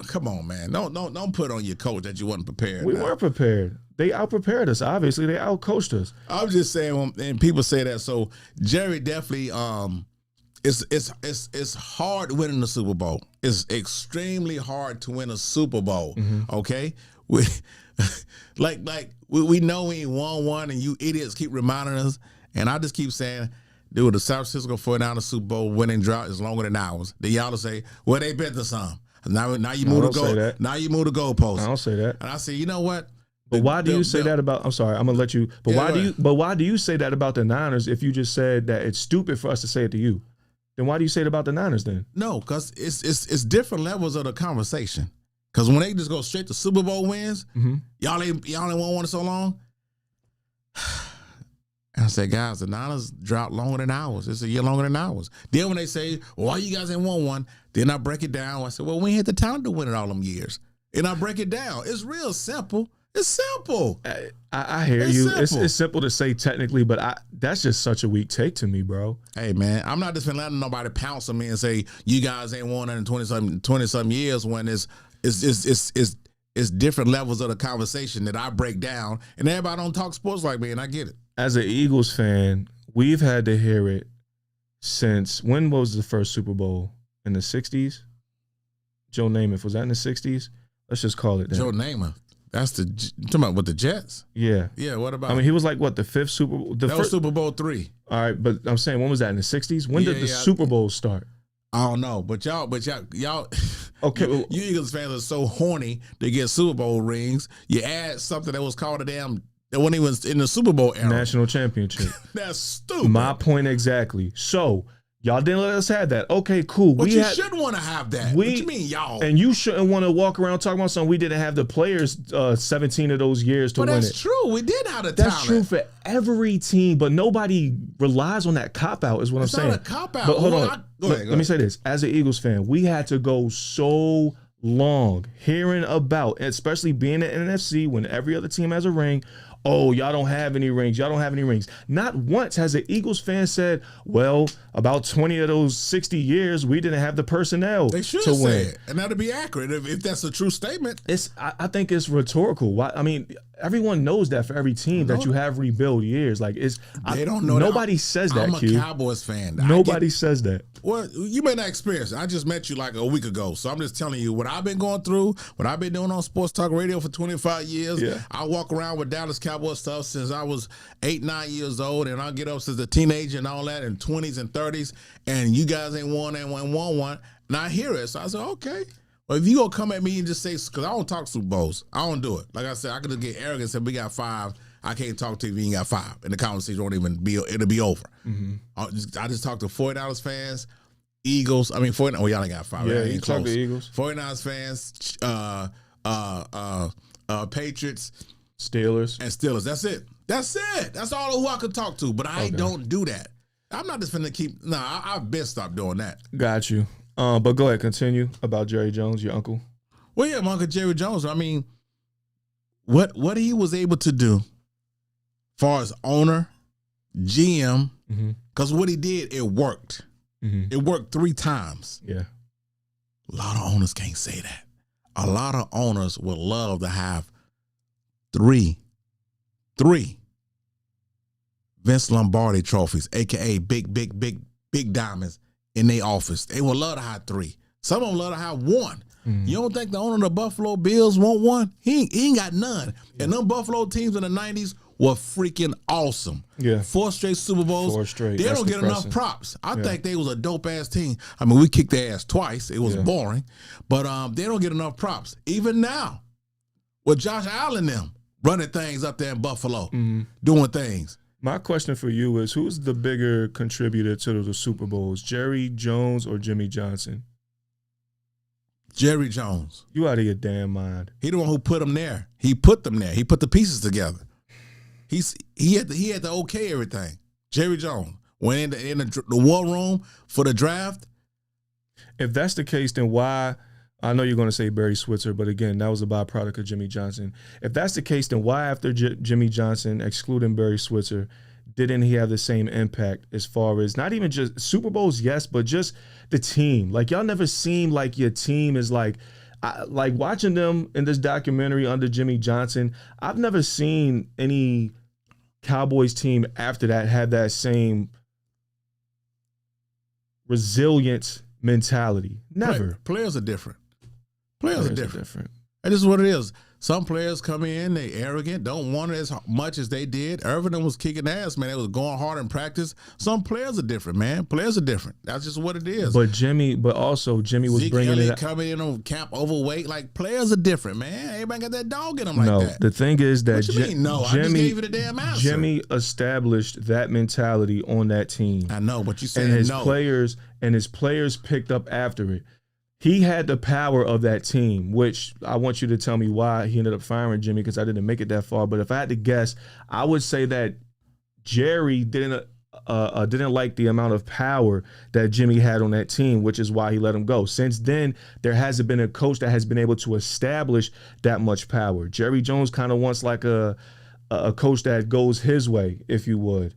Come on, man. Don't put on your coach that you wasn't prepared. We weren't prepared. They out-prepared us, obviously. They out-coached us. I'm just saying, and people say that. So Jerry definitely it's hard winning the Super Bowl. It's extremely hard to win a Super Bowl. Mm-hmm. Okay? We know we ain't won one, and you idiots keep reminding us, and I just keep saying, dude, the San Francisco 49ers Super Bowl winning drought is longer than ours. Then y'all will say, well, they been to some. Now you move the goal. Now you move the goalpost. I don't say that. And I say, you know what? But why do you say that about? I'm sorry, I'm gonna let you. But why do you say that about the Niners if you just said that it's stupid for us to say it to you? Then why do you say it about the Niners then? No, because it's different levels of the conversation. Because when they just go straight to Super Bowl wins, y'all ain't won one in so long. And I said, guys, the Niners drought longer than ours. It's a year longer than ours. Then when they say, well, why you guys ain't won one? Then I break it down. I said, well, we ain't had the time to win it all them years. And I break it down. It's real simple. It's simple. I hear you. It's simple to say technically, but that's just such a weak take to me, bro. Hey, man, I'm not just letting nobody pounce on me and say, you guys ain't won it in 20-something years when it's different levels of the conversation that I break down. And everybody don't talk sports like me, and I get it. As an Eagles fan, we've had to hear it since, when was the first Super Bowl? In the 60s? Joe Namath, was that in the 60s? Let's just call it that. Joe Namath. That's you talking about with the Jets? Yeah. Yeah, what about? I mean, he was like, what, the fifth Super Bowl? That was Super Bowl 3. All right, but I'm saying, when was that, in the 60s? When did the Super Bowl start? I don't know, but y'all, Okay, you Eagles fans are so horny to get Super Bowl rings. You add something that was called that wasn't even in the Super Bowl era. National championship. That's stupid. My point exactly. So y'all didn't let us have that. Okay, cool. But you shouldn't want to have that. What you mean, y'all? And you shouldn't want to walk around talking about something. We didn't have the players 17 of those years to win it. But that's true. We did have the talent. That's true for every team, but nobody relies on that cop-out is what I'm saying. It's not a cop-out. But hold on. Let me say this. As an Eagles fan, we had to go so long hearing about, especially being in the NFC when every other team has a ring. Oh, y'all don't have any rings. Y'all don't have any rings. Not once has an Eagles fan said, well, about 20 of those 60 years, we didn't have the personnel they should to say win. It. And that'll be accurate if that's a true statement. I think it's rhetorical. Why? I mean, everyone knows that for every team that you have rebuild years. Like they don't know. Nobody says that. I'm a Cowboys fan. Nobody says that. Well, you may not experience it. I just met you like a week ago, so I'm just telling you what I've been going through, what I've been doing on Sports Talk Radio for 25 years. Yeah. I walk around with Dallas Cowboys stuff since I was 8, 9 years old, and I get up since a teenager and all that, in 20s and 30s, and you guys ain't won one. And I hear it, so I said, okay. Well, if you gonna come at me and just say, because I don't talk Super Bowls, I don't do it. Like I said, I could just get arrogant and say we got 5. I can't talk to you if you ain't got 5, and the conversation won't even be. It'll be over. Mm-hmm. I just talk to 49ers fans, Eagles. I mean, 49. Oh, y'all ain't got 5. Yeah, right? you talk to Eagles, 49ers fans, Patriots, Steelers, and Steelers. That's it. That's all who I could talk to. But I don't do that. I'm not just finna keep. I've been stopped doing that. Got you. But go ahead, continue about Jerry Jones, your uncle. Well, yeah, my Uncle Jerry Jones. I mean, what he was able to do, far as owner, GM, because what he did, it worked. Mm-hmm. It worked 3 times. Yeah. A lot of owners can't say that. A lot of owners would love to have 3 Vince Lombardi trophies, aka big diamonds in their office. They would love to have 3. Some of them love to have 1. You don't think the owner of the Buffalo Bills want 1? He ain't got none. Yeah. And them Buffalo teams in the 90s were freaking awesome. Yeah. 4 straight Super Bowls. 4 straight. They That's don't get depressing. enough props. I think they was a dope-ass team. I mean, we kicked their ass twice. It was boring. But they don't get enough props. Even now, with Josh Allen them running things up there in Buffalo, doing things. My question for you is, who's the bigger contributor to the Super Bowls, Jerry Jones or Jimmy Johnson? Jerry Jones. You out of your damn mind. He the one who put them there. He put them there. He put the pieces together. He had to okay everything. Jerry Jones went in the war room for the draft. If that's the case, then why? I know you're going to say Barry Switzer, but again, that was a byproduct of Jimmy Johnson. If that's the case, then why, after Jimmy Johnson, excluding Barry Switzer, didn't he have the same impact as far as not even just Super Bowls, yes, but just the team? Like, y'all never seem like your team is like watching them in this documentary under Jimmy Johnson. I've never seen any Cowboys team after that have that same resilient mentality. Never. Players are different. Players are different. And this is what it is. Some players come in, they arrogant, don't want it as much as they did. Irvin was kicking ass, man. They was going hard in practice. Some players are different, man. Players are different. That's just what it is. But Jimmy was bringing it up. Coming in on camp overweight. Like, players are different, man. Everybody got that dog in them like that. The thing is that what you mean, no? I just gave you the damn answer. Jimmy established that mentality on that team. I know, but you saying and his players picked up after it. He had the power of that team, which I want you to tell me why he ended up firing Jimmy, because I didn't make it that far. But if I had to guess, I would say that Jerry didn't like the amount of power that Jimmy had on that team, which is why he let him go. Since then, there hasn't been a coach that has been able to establish that much power. Jerry Jones kind of wants like a coach that goes his way, if you would.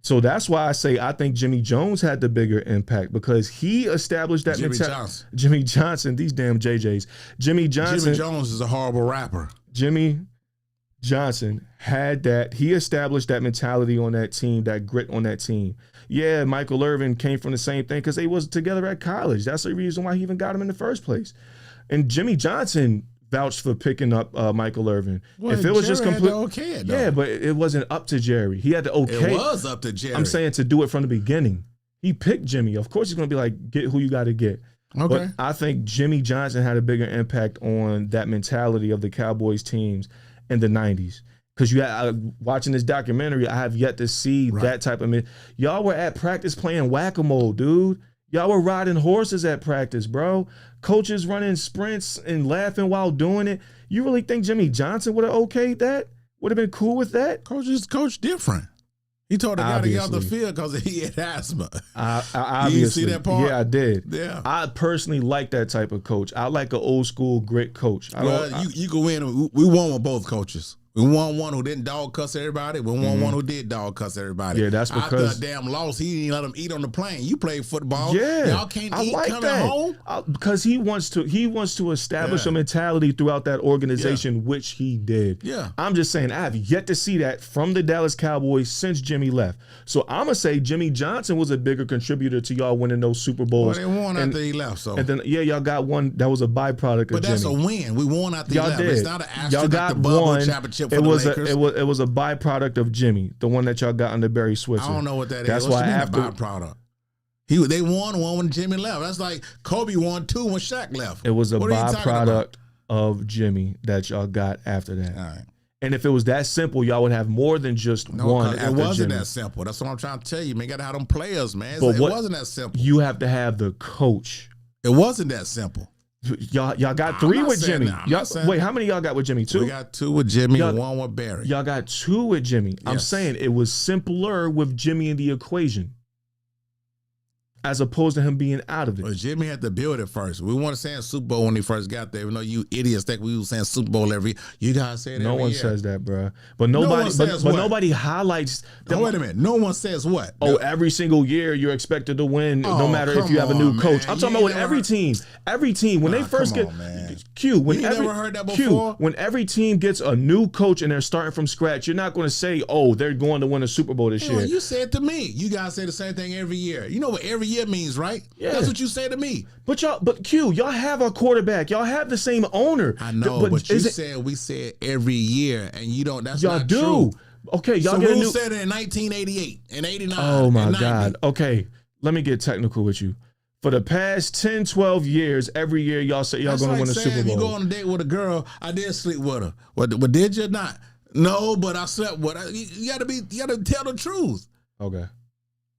So that's why I say I think Jimmy Jones had the bigger impact, because he established that mentality. Jimmy Johnson, these damn JJs. Jimmy Jones is a horrible rapper. Jimmy Johnson had that. He established that mentality on that team, that grit on that team. Yeah, Michael Irvin came from the same thing because they was together at college. That's the reason why he even got him in the first place. And Jimmy Johnson vouched for picking up Michael Irvin. Well, if it was just Jerry had complete, to okay it, though. yeah, but it wasn't up to Jerry. He had to okay. It was up to Jerry. I'm saying to do it from the beginning. He picked Jimmy. Of course, he's gonna be like, get who you got to get. Okay. But I think Jimmy Johnson had a bigger impact on that mentality of the Cowboys teams in the 90s. Because watching this documentary, I have yet to see that type of y'all were at practice playing whack-a-mole, dude. Y'all were riding horses at practice, bro. Coaches running sprints and laughing while doing it. You really think Jimmy Johnson would have okayed that? Would have been cool with that? Coach different. He told the guy to get off the field because he had asthma. Obviously. You see that part? Yeah, I did. Yeah. I personally like that type of coach. I like an old school grit coach. You go in. We won with both coaches. We won one who didn't dog cuss everybody. We won one who did dog cuss everybody. Yeah, that's because after a damn loss, he didn't let them eat on the plane. You play football. Yeah, y'all can't eat like coming home. Because he wants to establish a mentality throughout that organization, which he did. Yeah, I'm just saying I have yet to see that from the Dallas Cowboys since Jimmy left. So I'm gonna say Jimmy Johnson was a bigger contributor to y'all winning those Super Bowls. Well, they won after he left. So and then y'all got one that was a byproduct of Jimmy. But that's a win. We won after he left. Did. It's not an asterisk y'all got like the bubble one championship for the Lakers. It was a byproduct of Jimmy, the one that y'all got under Barry Switzer. I don't know what that is. That's What's why after a byproduct. They won one when Jimmy left. That's like Kobe won two when Shaq left. It was a byproduct of Jimmy that y'all got after that. All right. And if it was that simple, y'all would have more than just one. It wasn't Jimmy. that simple. That's what I'm trying to tell you, man. You got to have them players, man. It wasn't that simple. You have to have the coach. It wasn't that simple. Y'all got three with Jimmy. Wait, how many y'all got with Jimmy? Two? We got two with Jimmy and one with Barry. Y'all got two with Jimmy. Yes. I'm saying it was simpler with Jimmy in the equation as opposed to him being out of it. Well, Jimmy had to build it first. We weren't saying Super Bowl when he first got there. Even though you idiots think we were saying Super Bowl every. You guys say it. No every one year. says that, bro. But nobody. But nobody highlights. Wait a minute. No one says what? Oh, every single year you're expected to win, no matter if you have a new coach. I'm talking about with every team. Every team when they first get Q. When you never heard that before. When every team gets a new coach and they're starting from scratch, you're not going to say, "Oh, they're going to win a Super Bowl this year." Well, you say it to me. You guys say the same thing every year. You know what every year means, right? Yeah. That's what you say to me. But Q, y'all have a quarterback. Y'all have the same owner. I know, but you said we say it every year, and you don't. That's y'all not do. True. Okay, y'all so get a new. new. Said it in 1988 and 89. Oh my and God. Okay, let me get technical with you. For the past 10, 12 years, every year y'all say y'all going to win a Super Bowl. You go on a date with a girl, I did sleep with her. What did you not? No, but I slept with her. You got to tell the truth. Okay.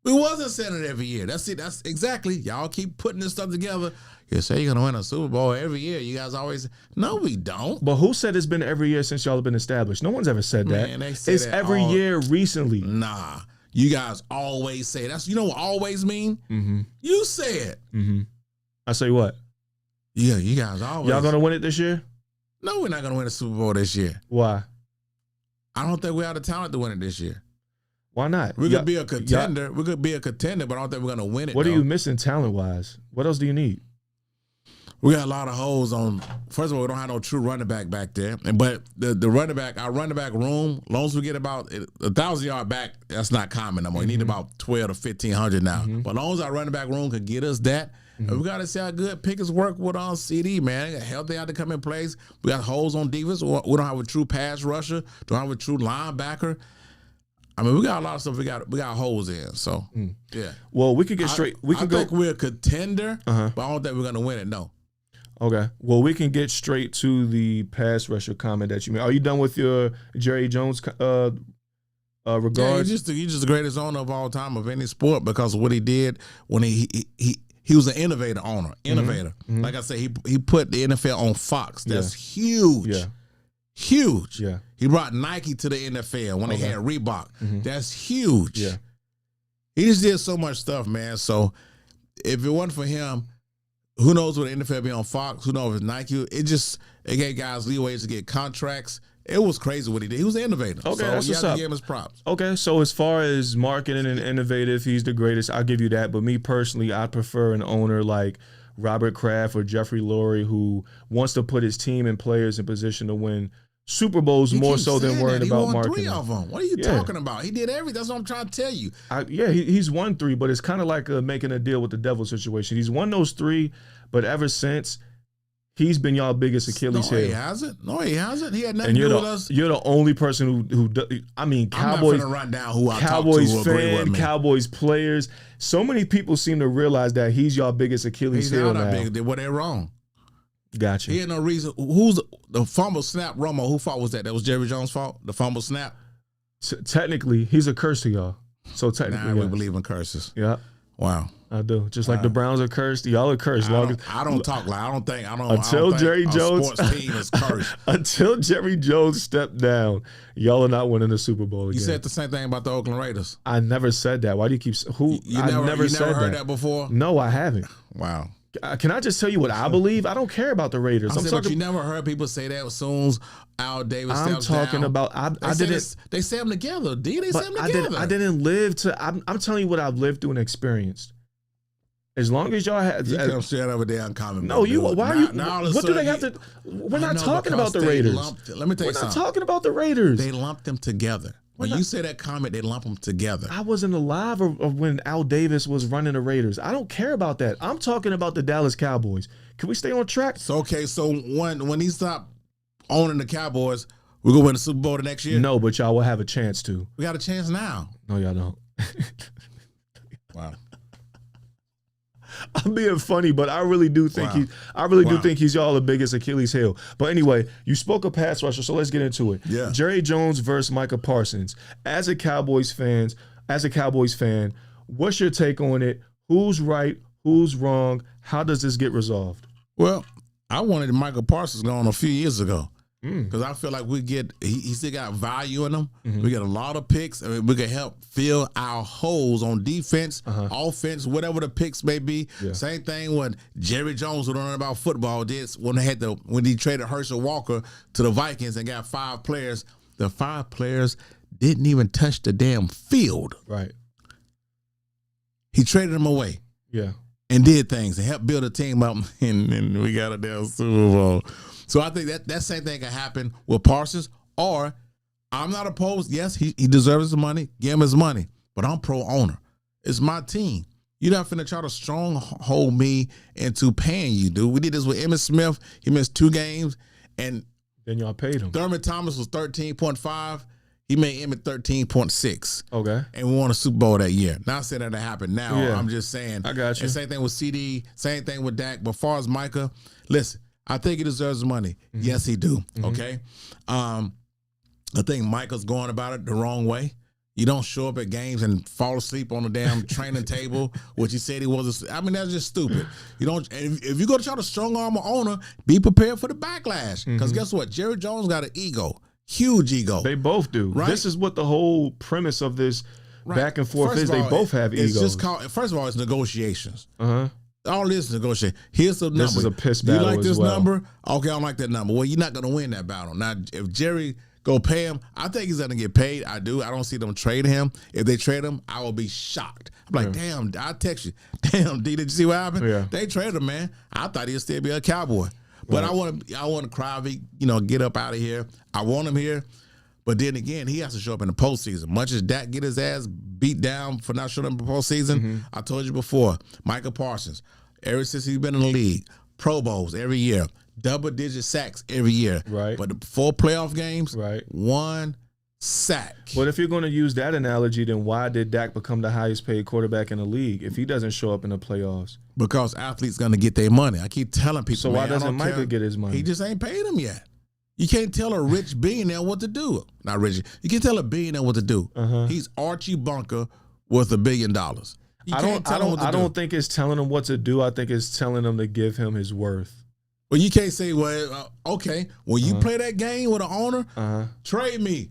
We wasn't saying it every year. That's it. That's exactly. Y'all keep putting this stuff together. You say you're gonna win a Super Bowl every year. You guys always. No, we don't. But who said it's been every year since y'all have been established? No one's ever said that. Man, they say it's that every year recently. Nah, you guys always say that's. You know what always mean? Mm-hmm. You say it. Mm-hmm. I say what? Yeah, you guys always. Y'all gonna win it this year? No, we're not gonna win a Super Bowl this year. Why? I don't think we have the talent to win it this year. Why not? We could be a contender. We could be a contender, but I don't think we're gonna win it. What are you missing talent wise? What else do you need? We got a lot of holes on. First of all, we don't have no true running back there. But the running back, our running back room, as long as we get about 1,000-yard back, that's not common no more. You need about 1,200 to 1,500 now. But as long as our running back room could get us that, we got to see how good Pickens work with on CD, man. Healthy out to come in place. We got holes on defense. We don't have a true pass rusher. Don't have a true linebacker. I mean, we got a lot of stuff. We got holes in. So yeah. Well, we could get straight. I think we're a contender, but I don't think we're gonna win it. No. Okay. Well, we can get straight to the pass rusher comment that you made. Are you done with your Jerry Jones regards? Yeah, he's just the greatest owner of all time of any sport because of what he did when he was an innovator owner. Mm-hmm. Like I said, he put the NFL on Fox. That's huge. Yeah. Huge. Yeah. He brought Nike to the NFL when they had Reebok. Mm-hmm. That's huge. Yeah. He just did so much stuff, man. So if it wasn't for him, who knows what the NFL be on Fox? Who knows if it's Nike? It gave guys leeways to get contracts. It was crazy what he did. He was an innovator. Okay, so that's you what's have up. to give him his props. Okay, so as far as marketing and innovative, he's the greatest. I'll give you that. But me personally, I prefer an owner like Robert Kraft or Jeffrey Lurie who wants to put his team and players in position to win Super Bowls more so than worrying about marketing. He won 3 of them. What are you talking about? He did everything. That's what I'm trying to tell you. He's won 3, but it's kind of like making a deal with the devil situation. He's won those 3, but ever since He's been y'all biggest Achilles No, heel. he hasn't. No, he hasn't. He had nothing And to you're do the with us. you're the only person who I mean, Cowboys. I'm not gonna run down who I Cowboys talked to who agree with fan, me. Cowboys players. So many people seem to realize that he's y'all biggest Achilles He's heel not now. that big. Well, they're wrong. Gotcha. He had no reason. Who's the fumble snap? Romo. Who fault was that? That was Jerry Jones' fault. The fumble snap. Technically, he's a curse to y'all. So technically, Nah, we yeah. believe in curses. Yeah, Wow. I do. Just like the Browns are cursed, y'all are cursed. I don't talk like I don't think Until Jerry a Jones sports team is cursed. until Jerry Jones stepped down, y'all are not winning the Super Bowl again. You said the same thing about the Oakland Raiders. I never said that. Why do you keep who? You I never never said heard that before. No, I haven't. Wow. Can I just tell you what I believe? I don't care about the Raiders. I said, but you never heard people say that as soon as Al Davis I'm steps talking down. about. I didn't. They say them together. They say them together. I didn't live to. I'm telling you what I've lived through and experienced. As long as y'all had. You come straight over there and comment. No, you. Why are you? What do they have to? We're not talking about the Raiders. Let me tell you We're not something. talking about the Raiders. They lumped them together. When you say that comment, they lump them together. I wasn't alive or when Al Davis was running the Raiders. I don't care about that. I'm talking about the Dallas Cowboys. Can we stay on track? So okay, so when he stopped owning the Cowboys, we're gonna win the Super Bowl the next year. No, but y'all will have a chance to. We got a chance now. No, y'all don't. Wow. I'm being funny, but I really do think do think he's y'all the biggest Achilles heel. But anyway, you spoke of pass rusher, so let's get into it. Yeah. Jerry Jones versus Micah Parsons. As a Cowboys fan, what's your take on it? Who's right? Who's wrong? How does this get resolved? Well, I wanted Michael Parsons gone a few years ago because I feel like he still got value in him. We get a lot of picks. I mean, we can help fill our holes on defense, offense, whatever the picks may be. Yeah. Same thing when Jerry Jones, who don't know about football, did when he traded Herschel Walker to the Vikings and got 5 players. The 5 players didn't even touch the damn field. Right. He traded them away. Yeah. And did things and helped build a team up, and we got a damn Super Bowl. So I think that same thing can happen with Parsons. Or I'm not opposed. Yes, he deserves his money. Give him his money. But I'm pro owner. It's my team. You're not finna try to stronghold me into paying you, dude. We did this with Emmitt Smith. He missed 2 games, and then y'all paid him. Thurman Thomas was 13.5. He made Emmitt 13.6. Okay. And we won a Super Bowl that year. Not saying that happened now. Yeah. I'm just saying. I got you. And same thing with CD. Same thing with Dak. But as far as Micah, listen, I think he deserves the money. Yes, he do. Okay. I think Micah's going about it the wrong way. You don't show up at games and fall asleep on the damn training table, which he said he wasn't. I mean, that's just stupid. You don't. If you go to try to strong arm an owner, be prepared for the backlash. Because guess what? Jerry Jones got an ego. Huge ego. They both do. Right? This is what the whole premise of this back and forth is. They both have it's egos. Just called, first of all, it's negotiations. Uh-huh. All this is negotiation. Here's the number. This is a piss Do you battle like this as well. number? Okay, I don't like that number. Well, you're not going to win that battle. Now, if Jerry go pay him, I think he's going to get paid. I do. I don't see them trading him. If they trade him, I will be shocked. I'm like, damn, I text you. Damn, D, did you see what happened? Yeah. They traded him, man. I thought he'd still be a Cowboy. But I want Crowley, get up out of here. I want him here. But then again, he has to show up in the postseason. Much as Dak get his ass beat down for not showing up in the postseason, I told you before, Micah Parsons, ever since he's been in the league, Pro Bowls every year, double-digit sacks every year. Right. But the 4 playoff games, Right. 1 sack. But if you're going to use that analogy, then why did Dak become the highest paid quarterback in the league if he doesn't show up in the playoffs? Because athletes going to get their money. I keep telling people, So why doesn't Micah Micah get his money? He just ain't paid him yet. You can't tell a rich billionaire what to do. Not rich. You can't tell a billionaire what to do. He's Archie Bunker worth $1 billion. I don't think it's telling him what to do. I think it's telling him to give him his worth. Well, you can't say, well, okay, when you play that game with an owner, trade me.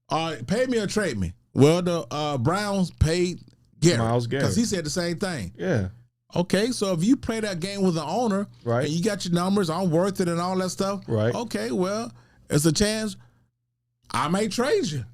Pay me or trade me. Well, the Browns paid Myles Garrett. because he said the same thing. Yeah. Okay, so if you play that game with an owner, Right. and you got your numbers, I'm worth it and all that stuff, Right. okay, well, it's a chance I may trade you.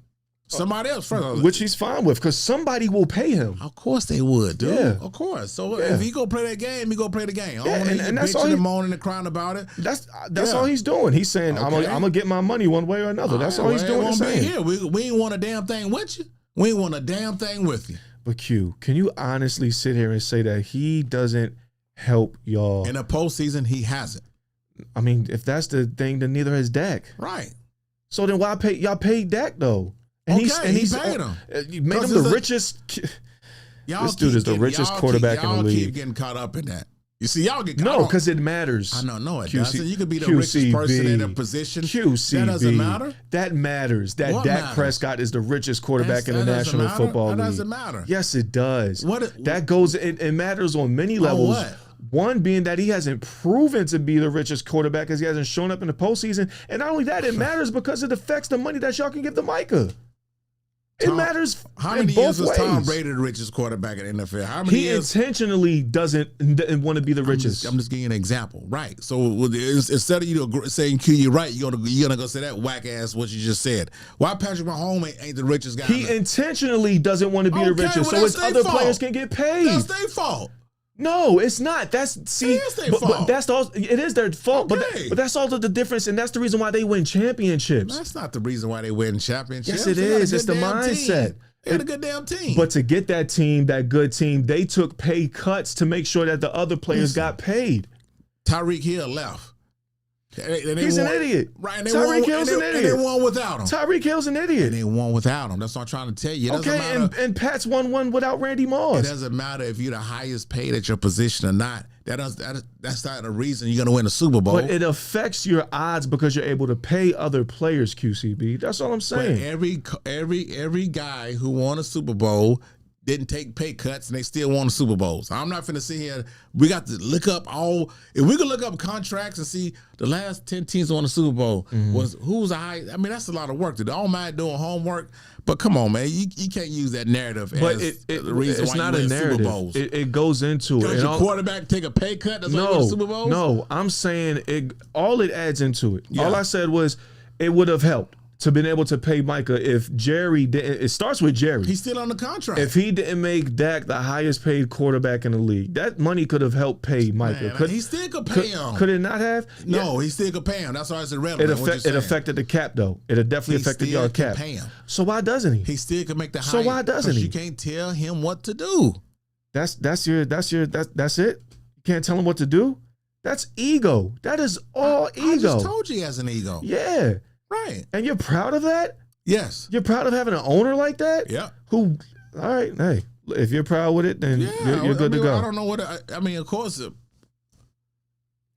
Somebody else first. Which he's fine with because somebody will pay him. Of course they would, dude. Yeah. Of course. So Yeah. if he go play that game, he go play the game. Yeah, and that's all bitching and moaning and crying about it. That's Yeah. all he's doing. He's saying, I'm Okay. gonna get my money one way or another. That's all he's doing. Won't and be saying. here. We ain't want a damn thing with you. We ain't want a damn thing with you. But Q, can you honestly sit here and say that he doesn't help y'all? In the postseason, he hasn't. I mean, if that's the thing, then neither has Dak. Right. So then why pay y'all paid Dak though? And He he's paid him. You made him the richest. This dude is the richest quarterback in the league. Y'all keep getting caught up in that. You see, y'all get no, because it matters. I know, no, it doesn't. You could be the richest person in a position. QCB. That doesn't matter. That matters. That What Dak matters? Prescott is the richest quarterback in the That National doesn't Football matter. League. That doesn't matter. Yes, it does. What? That goes. It matters on many levels. What? One being that he hasn't proven to be the richest quarterback because he hasn't shown up in the postseason, and not only that, it matters because it affects the money that y'all can give to Micah. It matters. How in many both years was ways. Tom Brady the richest quarterback in the NFL? How many He years? intentionally doesn't want to be the richest. I'm just giving you an example, right? So instead of you saying Q, you're right, you're gonna go say that whack ass what you just said. Why Patrick Mahomes ain't the richest guy? He intentionally doesn't want to be the richest, well, so his that's other their fault. players can get paid. That's their fault. No, it's not. That's see, It is their but fault. that's all. It is their fault, Okay. but that's all the difference, and that's the reason why they win championships. That's not the reason why they win championships. Yes, it They got a is. It's good the damn mindset. team. They had a good damn team. But to get that team, that good team, they took pay cuts to make sure that the other players got paid. Tyreek Hill left. And they He's an won- idiot. Right, and they Tyreek won, Hill's and an they, idiot. And they won without him. Tyreek Hill's an idiot. And they won without him. That's what I'm trying to tell you. It doesn't Okay, matter. and Pat's won one without Randy It Moss. doesn't matter if you're the highest paid at your position or not. That's not the reason you're going to win a Super Bowl. But it affects your odds because you're able to pay other players, QCB. That's all I'm But saying. every guy who won a Super Bowl didn't take pay cuts and they still won the Super Bowls. I'm not finna sit here. We got to look up if we could look up contracts and see the last 10 teams won the Super Bowl who's the high. I mean, that's a lot of work to do. I don't mind doing homework, but come on, man, you can't use that narrative But as the it's reason why not you a win Super narrative. Bowls. It goes into Does it. your quarterback take a pay cut? That's why you win the Super Bowls? No, I'm saying all it adds into it. Yeah. All I said was it would have helped to been able to pay Micah if Jerry didn't. It starts with Jerry. He's still on the contract. If he didn't make Dak the highest paid quarterback in the league, that money could have helped pay Micah. Man, he still could pay him. Could it not have? No, he still could pay him. That's why it's irrelevant. It affected the cap though. It had definitely affected still your can cap. pay him. So why doesn't he? He still can make the high. So why doesn't he? You can't tell him what to do. That's it. You can't tell him what to do. That's ego. That is all ego. I just told you he has an ego. Yeah. Right. And you're proud of that? Yes. You're proud of having an owner like that? Yeah. Who, all right, hey, if you're proud with it, then you're good to go. I don't know what, I mean, of course.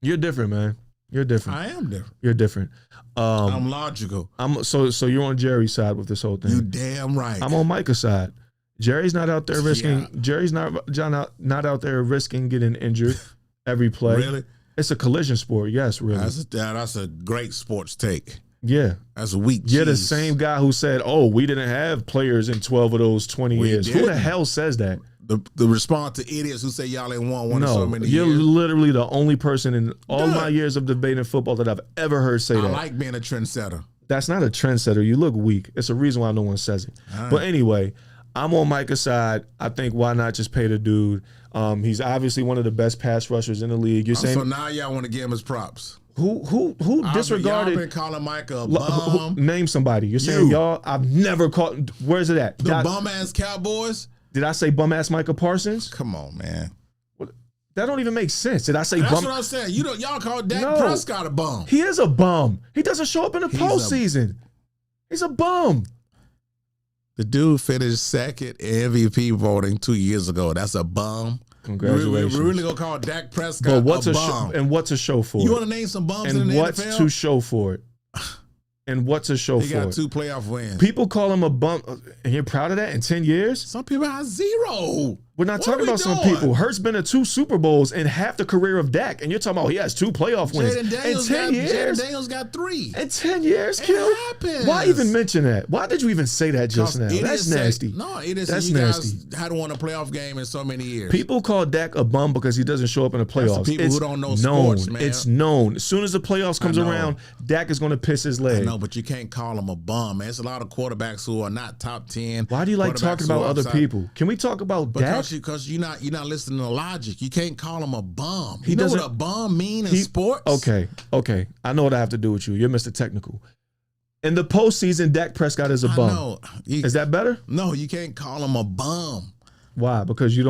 You're different, man. You're different. I am different. You're different. I'm logical. So you're on Jerry's side with this whole thing. You damn right. I'm on Micah's side. Jerry's not out there risking. Yeah. Jerry's not out there risking getting injured every play. Really? It's a collision sport. Yes, really. That's a great sports take. Yeah. That's a weak You're the cheese. same guy who said, "Oh, we didn't have players in 12 of those 20 years." Who the didn't. hell says that? The response to idiots who say y'all ain't won one in No, so many you're years. literally the only person in all Good. my years of debating football that I've ever heard say I that. like being a trendsetter. That's not a trendsetter. You look weak. It's a reason why no one says it. All But anyway, I'm on Micah's side. I think why not just pay the dude? He's obviously one of the best pass rushers in the league. You're saying So now y'all want to give him his props. who disregarded? Y'all been calling Mike a bum. Name somebody. You're saying You. y'all. I've never called. Where's it at? The bum ass Cowboys. Did I say bum ass Micah Parsons? Come on, man. That don't even make sense. Did I say That's bum? what I'm saying. Y'all call Dak No. Prescott a bum. He is a bum. He doesn't show up in the He's postseason. He's a bum. The dude finished second in MVP voting 2 years ago. That's a bum. Congratulations. We're really gonna call Dak Prescott But what's a a bum. what's a show for? You it? want to name some bums in And the what's NFL? to show for it? And what's a show He for got it? 2 playoff wins. People call him a bum, and you're proud of that in 10 years? Some people have 0. We're not What talking are we about some doing? people. Hurt's been to 2 Super Bowls in half the career of Dak, and you're talking about he has 2 playoff wins. Jaden In Daniels 10 years? Jaden Daniels got 3. In 10 years, It Kill? happens. Why even mention that? Why did you even say that just now? That's nasty. No, it is. That's You nasty. guys hadn't won a playoff game in so many years. People call Dak a bum because he doesn't show up in the That's playoffs. the people it's who don't know known. sports, man. It's known. As soon as the playoffs comes know. around, Dak is going to piss his leg. No, but you can't call him a bum, man. It's a lot of quarterbacks who are not top 10. Why do you like quarterbacks talking who about are other outside. people? Can we talk about Dak? Because you're not listening to logic. You can't call him a bum. He You know doesn't- what a bum mean in sports? Okay. I know what I have to do with you. You're Mr. Technical. In the postseason, Dak Prescott is a I bum. know. Is that better? No, you can't call him a bum. Why? Because you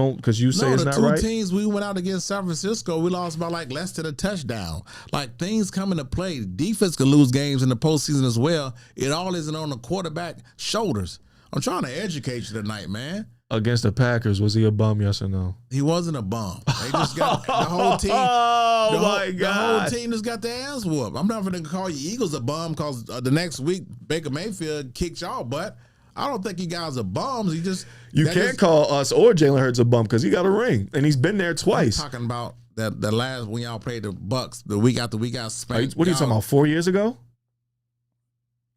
say it's the not two right? teams we went out against San Francisco, we lost by like less than a touchdown. Like things come into play. Defense can lose games in the postseason as well. It all isn't on the quarterback shoulders. I'm trying to educate you tonight, man. Against the Packers, was he a bum, yes or no? He wasn't a bum. They just got the whole team. Oh, my God. The whole team just got their ass whooped. I'm not going to call you Eagles a bum because the next week Baker Mayfield kicked y'all butt. I don't think you guys are bums. You can't call us or Jalen Hurts a bum because he got a ring and he's been there twice. I'm talking about the last when y'all played the Bucks, the week after we got spanked. What are you talking about? 4 years ago?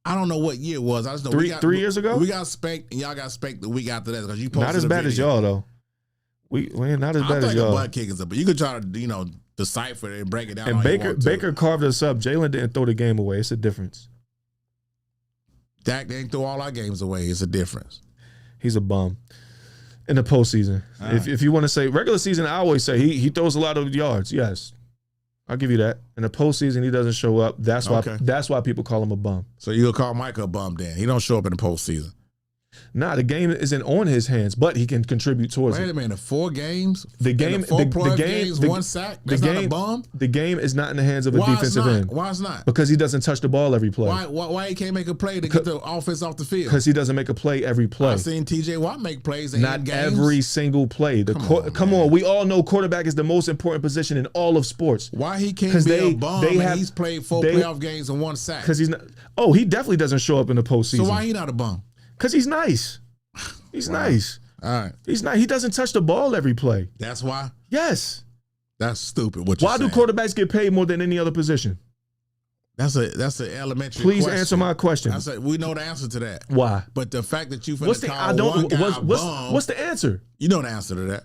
I don't know what year it was. I just know three years ago we got spanked, and y'all got spanked the week after that because you posted not as bad as y'all though. We not as bad as y'all. Butt kickers, but you could try to decipher it and break it down. And Baker carved us up. Jalen didn't throw the game away. It's a difference. Dak didn't throw all our games away. It's a difference. He's a bum in the postseason. Right. If you want to say regular season, I always say he throws a lot of yards. Yes. I'll give you that. In the postseason, he doesn't show up. That's why people call him a bum. So you'll call Micah a bum then. He don't show up in the postseason. Nah, the game isn't on his hands, but he can contribute towards it. Wait a minute, 4 games? The game, games, 1 sack? That's not a bum? The game is not in the hands of a defensive end. Why it's not? Because he doesn't touch the ball every play. Why he can't make a play to get the offense off the field? Because he doesn't make a play every play. I've seen TJ Watt make plays in not games. Every single play. Come on, we all know quarterback is the most important position in all of sports. Why he can't be a bum and he's played 4 playoff games and 1 sack? Because he's not. Oh, he definitely doesn't show up in the postseason. So why he not a bum? Because he's nice. He's nice. All right. He's not. He doesn't touch the ball every play. That's why? Yes. That's stupid. Why do quarterbacks get paid more than any other position? That's an elementary Please question. answer my question. We know the answer to that. Why? But the fact that you what's the answer? You know the answer to that.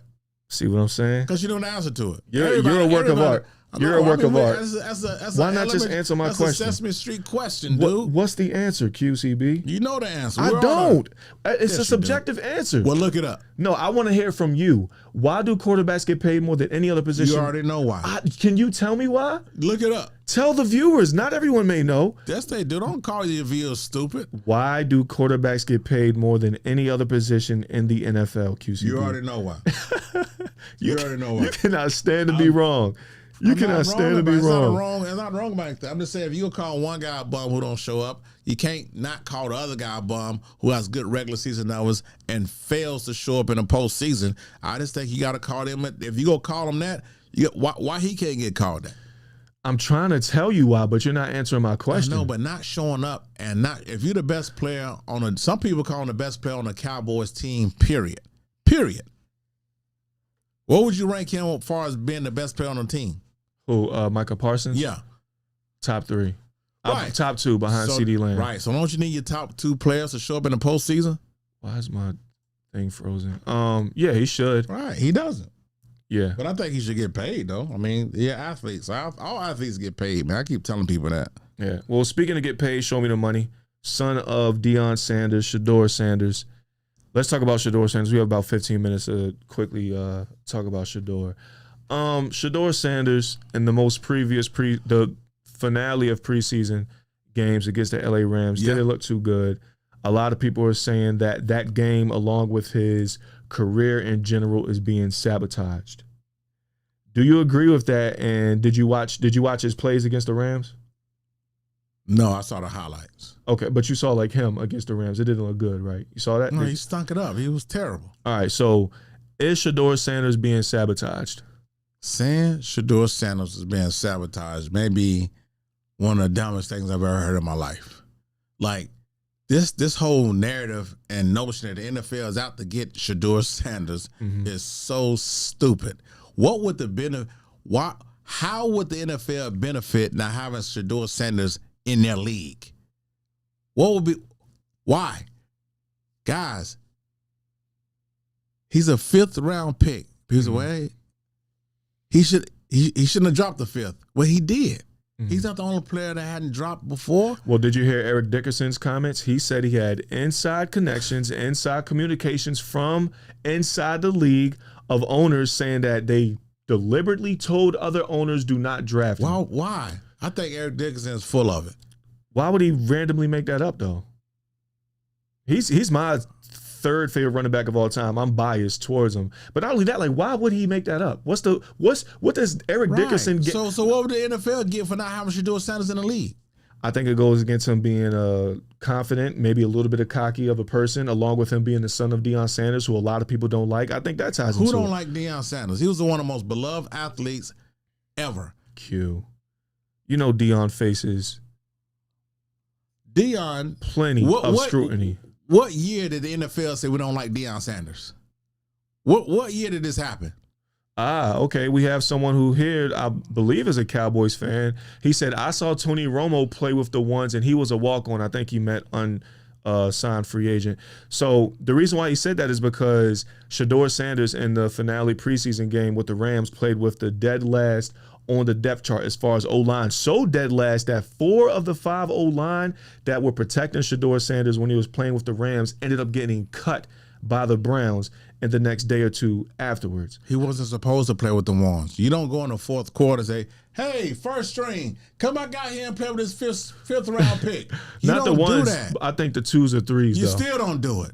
See what I'm saying? Because you know the answer to it. You're a work of art. You're a work of art. Why not just answer my question? That's a Sesame Street question, dude. What's the answer, QCB? You know the answer. I don't. It's a subjective answer. Well, look it up. No, I want to hear from you. Why do quarterbacks get paid more than any other position? You already know why. Can you tell me why? Look it up. Tell the viewers. Not everyone may know. Yes, they do. Don't call your viewers stupid. Why do quarterbacks get paid more than any other position in the NFL, QCB? You already know why. You already know why. You cannot stand to be wrong. You cannot stand to be wrong. It's not wrong about that. I'm just saying, if you call one guy a bum who don't show up, you can't not call the other guy a bum who has good regular season numbers and fails to show up in the postseason. I just think you got to call him. If you go call him that, why he can't get called that? I'm trying to tell you why, but you're not answering my question. No, but not showing up and not if you're the best player some people call him the best player on the Cowboys team. Period. What would you rank him as far as being the best player on the team? Who, Micah Parsons? Yeah. Top 3. Right. Top 2 behind CeeDee Lamb. Right. So don't you need your top 2 players to show up in the postseason? Why is my thing frozen? Yeah, he should. Right. He doesn't. Yeah. But I think he should get paid, though. I mean, athletes. All athletes get paid, man. I keep telling people that. Yeah. Well, speaking of get paid, show me the money. Son of Deion Sanders, Shedeur Sanders. Let's talk about Shedeur Sanders. We have about 15 minutes to quickly talk about Shedeur. Shedeur Sanders in the most previous the finale of preseason games against the LA Rams didn't look too good. A lot of people are saying that game, along with his career in general, is being sabotaged. Do you agree with that? And did you watch his plays against the Rams? No, I saw the highlights. Okay, but you saw like him against the Rams. It didn't look good, right? You saw that? No, he stunk it up. He was terrible. All right, so is Shedeur Sanders being sabotaged? Saying Shedeur Sanders is being sabotaged may be one of the dumbest things I've ever heard in my life. Like this whole narrative and notion that the NFL is out to get Shedeur Sanders is so stupid. What would the benefit? How would the NFL benefit not having Shedeur Sanders in their league? What would be? Why, guys? He's a 5th round pick. He's away. He shouldn't have dropped the 5th. Well, he did. He's not the only player that hadn't dropped before. Well, did you hear Eric Dickerson's comments? He said he had inside connections, inside communications from inside the league of owners saying that they deliberately told other owners do not draft him. Well, why? I think Eric Dickerson is full of it. Why would he randomly make that up though? He's my third favorite running back of all time. I'm biased towards him. But not only that, like, why would he make that up? What does Eric Dickerson get? So what would the NFL get for not having Shedeur Sanders in the league? I think it goes against him being confident, maybe a little bit of cocky of a person, along with him being the son of Deion Sanders, who a lot of people don't like. I think that ties into it. Who don't like Deion Sanders? He was one of the most beloved athletes ever. Q. You know Deion faces Deion plenty of scrutiny. What year did the NFL say we don't like Deion Sanders? What year did this happen? Okay. We have someone who here, I believe, is a Cowboys fan. He said, I saw Tony Romo play with the ones, and he was a walk-on. I think he meant unsigned free agent. So the reason why he said that is because Shedeur Sanders in the finale preseason game with the Rams played with the dead last on the depth chart as far as O-line. So dead last that 4 of the 5 O-line that were protecting Shedeur Sanders when he was playing with the Rams ended up getting cut by the Browns in the next day or two afterwards. He wasn't supposed to play with the ones. You don't go in the fourth quarter and say, hey, first string, come back out here and play with this fifth round pick. You Not don't the ones, do that. I think the 2s or 3s, You though. still don't do it.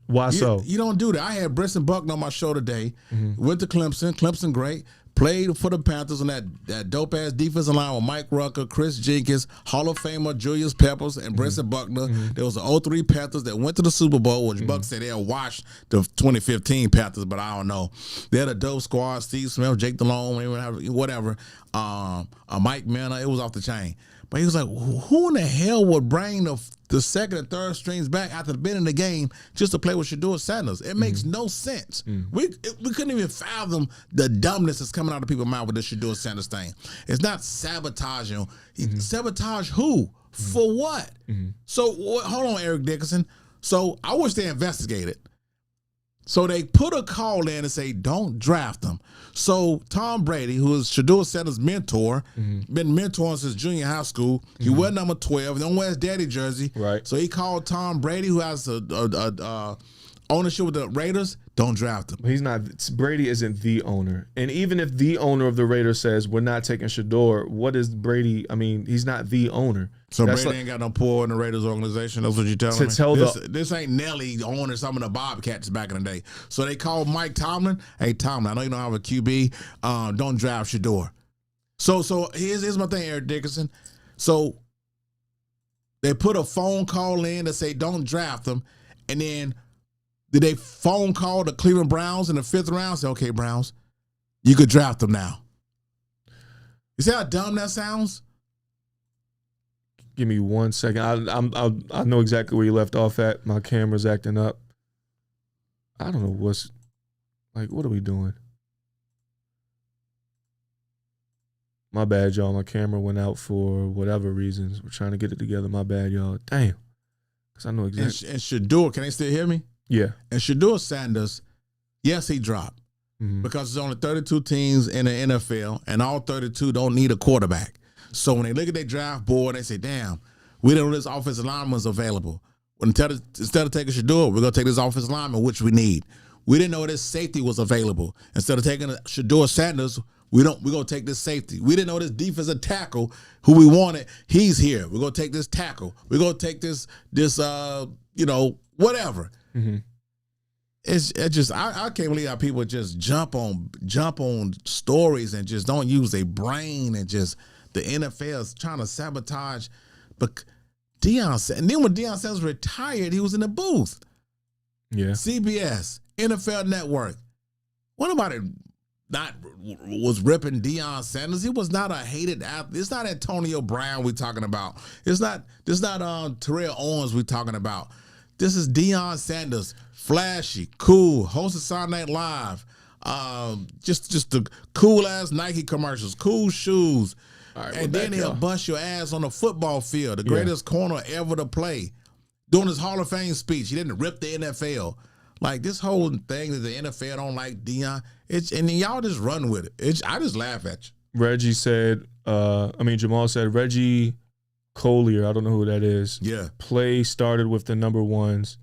Why so? You don't do that. I had Brisson Buckner on my show today. Went to Clemson. Clemson great. Played for the Panthers on that dope-ass defensive line with Mike Rucker, Chris Jenkins, Hall of Famer Julius Peppers, and Brisson Buckner. There was the 03 Panthers that went to the Super Bowl, which Buck said they'll watch the 2015 Panthers, but I don't know. They had a dope squad. Steve Smith, Jake Delhomme, whatever. Mike Minna. It was off the chain. But he was like, who in the hell would bring the second and third strings back after being in the game just to play with Shedeur Sanders? It makes no sense. We couldn't even fathom the dumbness that's coming out of people's mouth with this Shedeur Sanders thing. It's not sabotaging. Sabotage who? For what? So hold on, Eric Dickerson. So I wish they investigated. So they put a call in and say, don't draft them. So Tom Brady, who is Shedeur Sanders' mentor, been mentoring since junior high school. He wear number 12. He don't wear his daddy jersey. Right. So he called Tom Brady, who has ownership with the Raiders, don't draft him. He's not. Brady isn't the owner. And even if the owner of the Raiders says we're not taking Shedeur, what is Brady? I mean, he's not the owner. So that's Brady ain't got no pull in the Raiders organization. That's what you're telling me? This ain't Nelly owning some of the Bobcats back in the day. So they called Mike Tomlin. Hey, Tomlin, I know you don't have a QB. Don't draft Shedeur. So here's my thing, Eric Dickerson. So they put a phone call in to say don't draft them. And then did they phone call the Cleveland Browns in the 5th round? Say, okay, Browns, you could draft them now. You see how dumb that sounds? Give me 1 second. I know exactly where you left off at. My camera's acting up. I don't know what are we doing? My bad, y'all. My camera went out for whatever reasons. We're trying to get it together. My bad, y'all. Damn. Because I know exactly. And Shedeur, can they still hear me? Yeah. And Shedeur Sanders, yes, he dropped. Because there's only 32 teams in the NFL, and all 32 don't need a quarterback. So when they look at their draft board, they say, damn, we don't know this offensive lineman is available. Instead of taking Shedeur, we're going to take this offensive lineman, which we need. We didn't know this safety was available. Instead of taking Shedeur Sanders, we're going to take this safety. We didn't know this defensive tackle who we wanted. He's here. We're going to take this tackle. We're going to take this whatever. It's just I can't believe how people just jump on stories and just don't use their brain, and just the NFL is trying to sabotage. But and then when Deion Sanders retired, he was in the booth. Yeah. CBS, NFL Network. What about it? Not was ripping Deion Sanders. He was not a hated athlete. It's not Antonio Brown we're talking about. It's not Terrell Owens we're talking about. This is Deion Sanders, flashy, cool, host of Saturday Night Live. Just the cool ass Nike commercials, cool shoes, and then he'll bust your ass on the football field. The greatest corner ever to play, doing his Hall of Fame speech. He didn't rip the NFL. Like this whole thing that the NFL don't like Deion. And y'all just run with it. I just laugh at you. Reggie said, Jamal said Reggie Collier, I don't know who that is. Yeah. Play started with the number ones.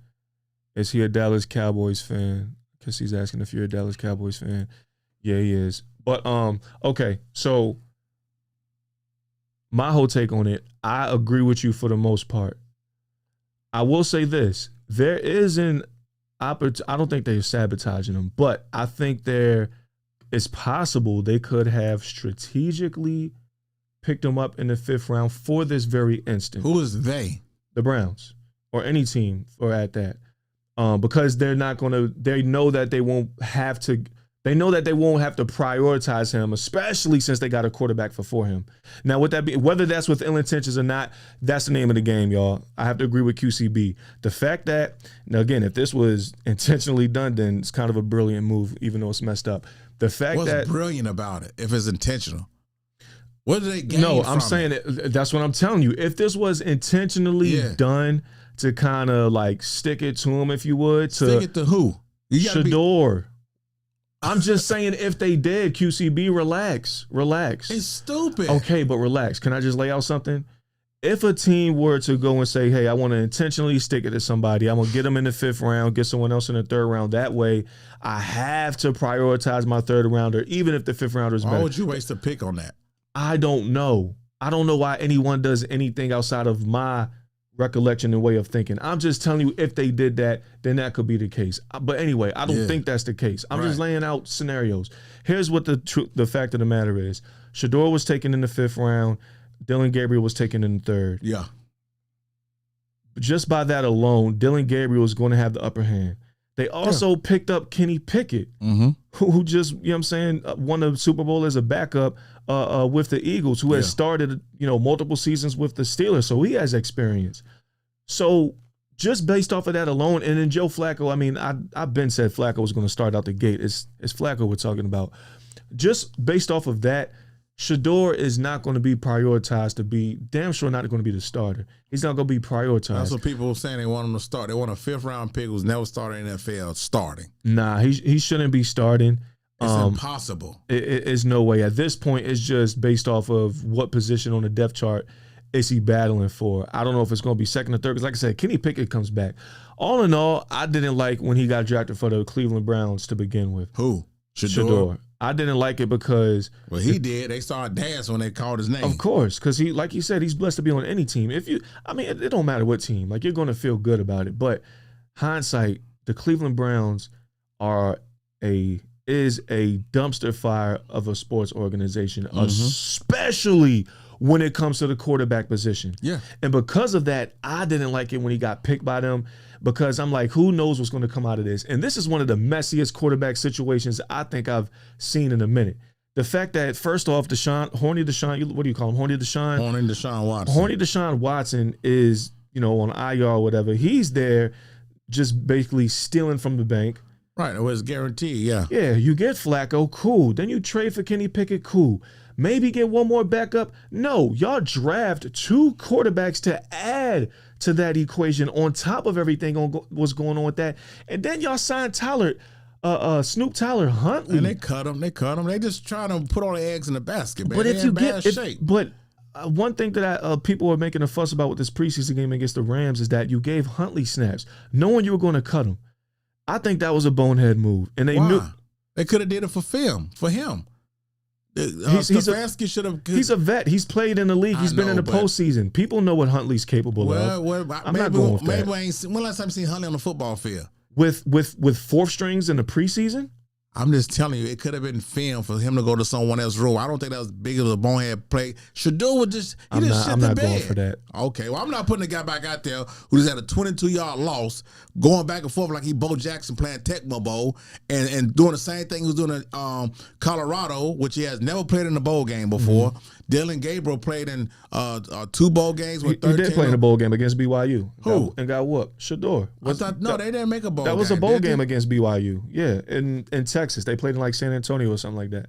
Is he a Dallas Cowboys fan? Because he's asking if you're a Dallas Cowboys fan. Yeah, he is. But okay, so my whole take on it, I agree with you for the most part. I will say this. There is an I don't think they're sabotaging him, but I think it's possible they could have strategically picked him up in the 5th round for this very instant. Who is they? The Browns or any team or at that. Because they're not going to, they know that they won't have to prioritize him, especially since they got a quarterback for him. Now, whether that's with ill intentions or not, that's the name of the game, y'all. I have to agree with QCB. The fact that, now again, if this was intentionally done, then it's kind of a brilliant move, even though it's messed up. The fact What's brilliant about it if it's intentional? What do they gain from I'm saying that's what I'm telling you. If this was intentionally done to kind of like stick it to him, if you would. Stick it to who? Shedeur. I'm just saying if they did, QCB, relax. It's stupid. Okay, but relax. Can I just lay out something? If a team were to go and say, hey, I want to intentionally stick it to somebody, I'm going to get them in the 5th round, get someone else in the 3rd round. That way, I have to prioritize my 3rd rounder, even if the 5th rounder is better. Why would you waste a pick on that? I don't know. I don't know why anyone does anything outside of my recollection and way of thinking. I'm just telling you, if they did that, then that could be the case. But anyway, I don't think that's the case. I'm just laying out scenarios. Here's what the fact of the matter is. Shedeur was taken in the 5th round. Dillon Gabriel was taken in the 3rd. Yeah. Just by that alone, Dillon Gabriel is going to have the upper hand. They also picked up Kenny Pickett, who just, you know what I'm saying, won the Super Bowl as a backup with the Eagles, who has started, multiple seasons with the Steelers. So he has experience. So just based off of that alone, and then Joe Flacco, I mean, I've been said Flacco was going to start out the gate. It's Flacco we're talking about. Just based off of that, Shedeur is not going to be prioritized to be, damn sure not going to be the starter. He's not going to be prioritized. That's what people were saying. They want him to start. They want a 5th round pick who's never started in the NFL starting. Nah, he shouldn't be starting. It's impossible. It's no way. At this point, it's just based off of what position on the depth chart is he battling for. I don't know if it's going to be 2nd or 3rd. Because like I said, Kenny Pickett comes back. All in all, I didn't like when he got drafted for the Cleveland Browns to begin with. Who? Shedeur. I didn't like it because... Well, he did. They started dancing when they called his name. Of course, because he, like you said, he's blessed to be on any team. It don't matter what team. Like, you're going to feel good about it. But hindsight, the Cleveland Browns is a dumpster fire of a sports organization, especially when it comes to the quarterback position. Yeah. And because of that, I didn't like it when he got picked by them, because I'm like, who knows what's going to come out of this? And this is one of the messiest quarterback situations I think I've seen in a minute. The fact that, first off, Horny Deshaun, what do you call him? Horny Deshaun Watson. Horny Deshaun Watson is, on IR or whatever. He's there just basically stealing from the bank. Right, it was guaranteed, yeah. Yeah, you get Flacco, cool. Then you trade for Kenny Pickett, cool. Maybe get one more backup. No, y'all draft 2 quarterbacks to add to that equation on top of everything what's going on with that. And then y'all signed Snoop Tyler Huntley. And they cut him. They just trying to put all the eggs in the basket, man. But if you get shape. But one thing that people are making a fuss about with this preseason game against the Rams is that you gave Huntley snaps, knowing you were going to cut him. I think that was a bonehead move, and they knew they could have did it for him. He's a vet. He's played in the league. He's been in the postseason. People know what Huntley's capable of. I'm not going with that. When last time you seen Huntley on the football field with 4th strings in the preseason? I'm just telling you, it could have been film for him to go to someone else's role. I don't think that was big of a bonehead play. Shedeur would just shit the bed. I'm not going for that. Okay, well, I'm not putting a guy back out there who just had a 22-yard loss, going back and forth like he Bo Jackson playing Tecmo Bowl and doing the same thing he was doing in Colorado, which he has never played in a bowl game before. Dillon Gabriel played in 2 bowl games with 13. He did play in a bowl game against BYU. Who? And got whooped. Shedeur. They didn't make a bowl game. That was a bowl game against BYU. Yeah, in Texas. They played in like San Antonio or something like that.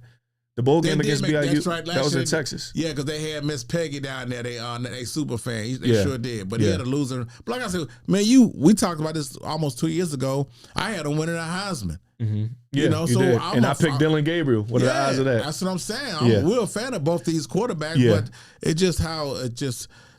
The bowl game against BYU, that was in Texas. Yeah, because they had Miss Peggy down there. They super fan. They sure did. But he had a loser. But like I said, man, we talked about this almost 2 years ago. I had him winning a Heisman. Mm-hmm. Yeah, I picked Dillon Gabriel. What are the odds of that? That's what I'm saying. We're a fan of both these quarterbacks, but it's just how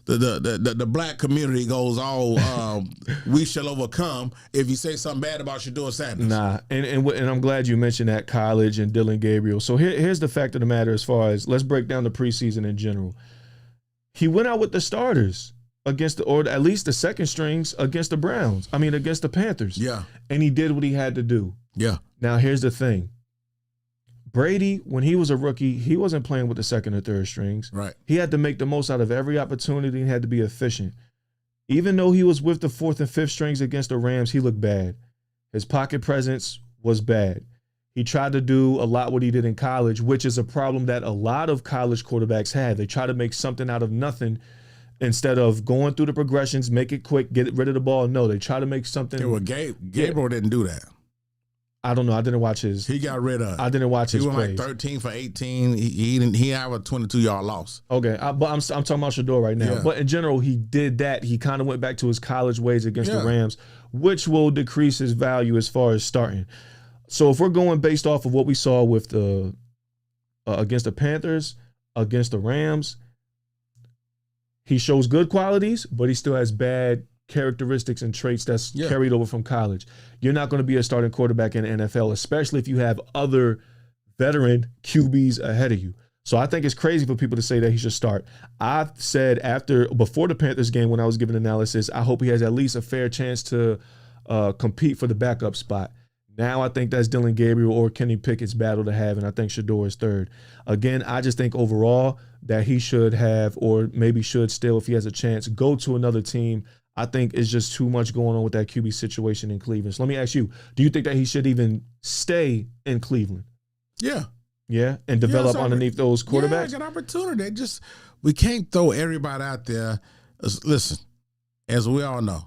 the black community goes all we shall overcome if you say something bad about Shedeur Sanders. Nah, and I'm glad you mentioned that college and Dillon Gabriel. So here's the fact of the matter as far as let's break down the preseason in general. He went out with the starters. or at least the second strings against the Browns. I mean, against the Panthers. Yeah. And he did what he had to do. Yeah. Now, here's the thing. Brady, when he was a rookie, he wasn't playing with the second or third strings. Right. He had to make the most out of every opportunity and had to be efficient. Even though he was with the fourth and fifth strings against the Rams, he looked bad. His pocket presence was bad. He tried to do a lot what he did in college, which is a problem that a lot of college quarterbacks have. They try to make something out of nothing instead of going through the progressions, make it quick, get rid of the ball. No, they try to make something. Yeah, well, Gabriel didn't do that. I don't know. I didn't watch his. He got rid of. I didn't watch his plays. plays. He went like 13 for 18. He didn't. He had a 22-yard loss. Okay, but I'm talking about Shedeur right now. Yeah. But in general, he did that. He kind of went back to his college ways against the Yeah. Rams, which will decrease his value as far as starting. So if we're going based off of what we saw with the against the Panthers, against the Rams, he shows good qualities, but he still has bad characteristics and traits that's carried over from college. You're not going to be a starting quarterback in the NFL, especially if you have other veteran QBs ahead of you. So I think it's crazy for people to say that he should start. I said before the Panthers game when I was giving analysis, I hope he has at least a fair chance to compete for the backup spot. Now I think that's Dylan Gabriel or Kenny Pickett's battle to have, and I think Shedeur is third. Again, I just think overall that he should have, or maybe should still, if he has a chance, go to another team. I think it's just too much going on with that QB situation in Cleveland. So let me ask you, do you think that he should even stay in Cleveland? Yeah. Yeah? And develop underneath those quarterbacks? Yeah, an opportunity. We can't throw everybody out there. Listen, as we all know,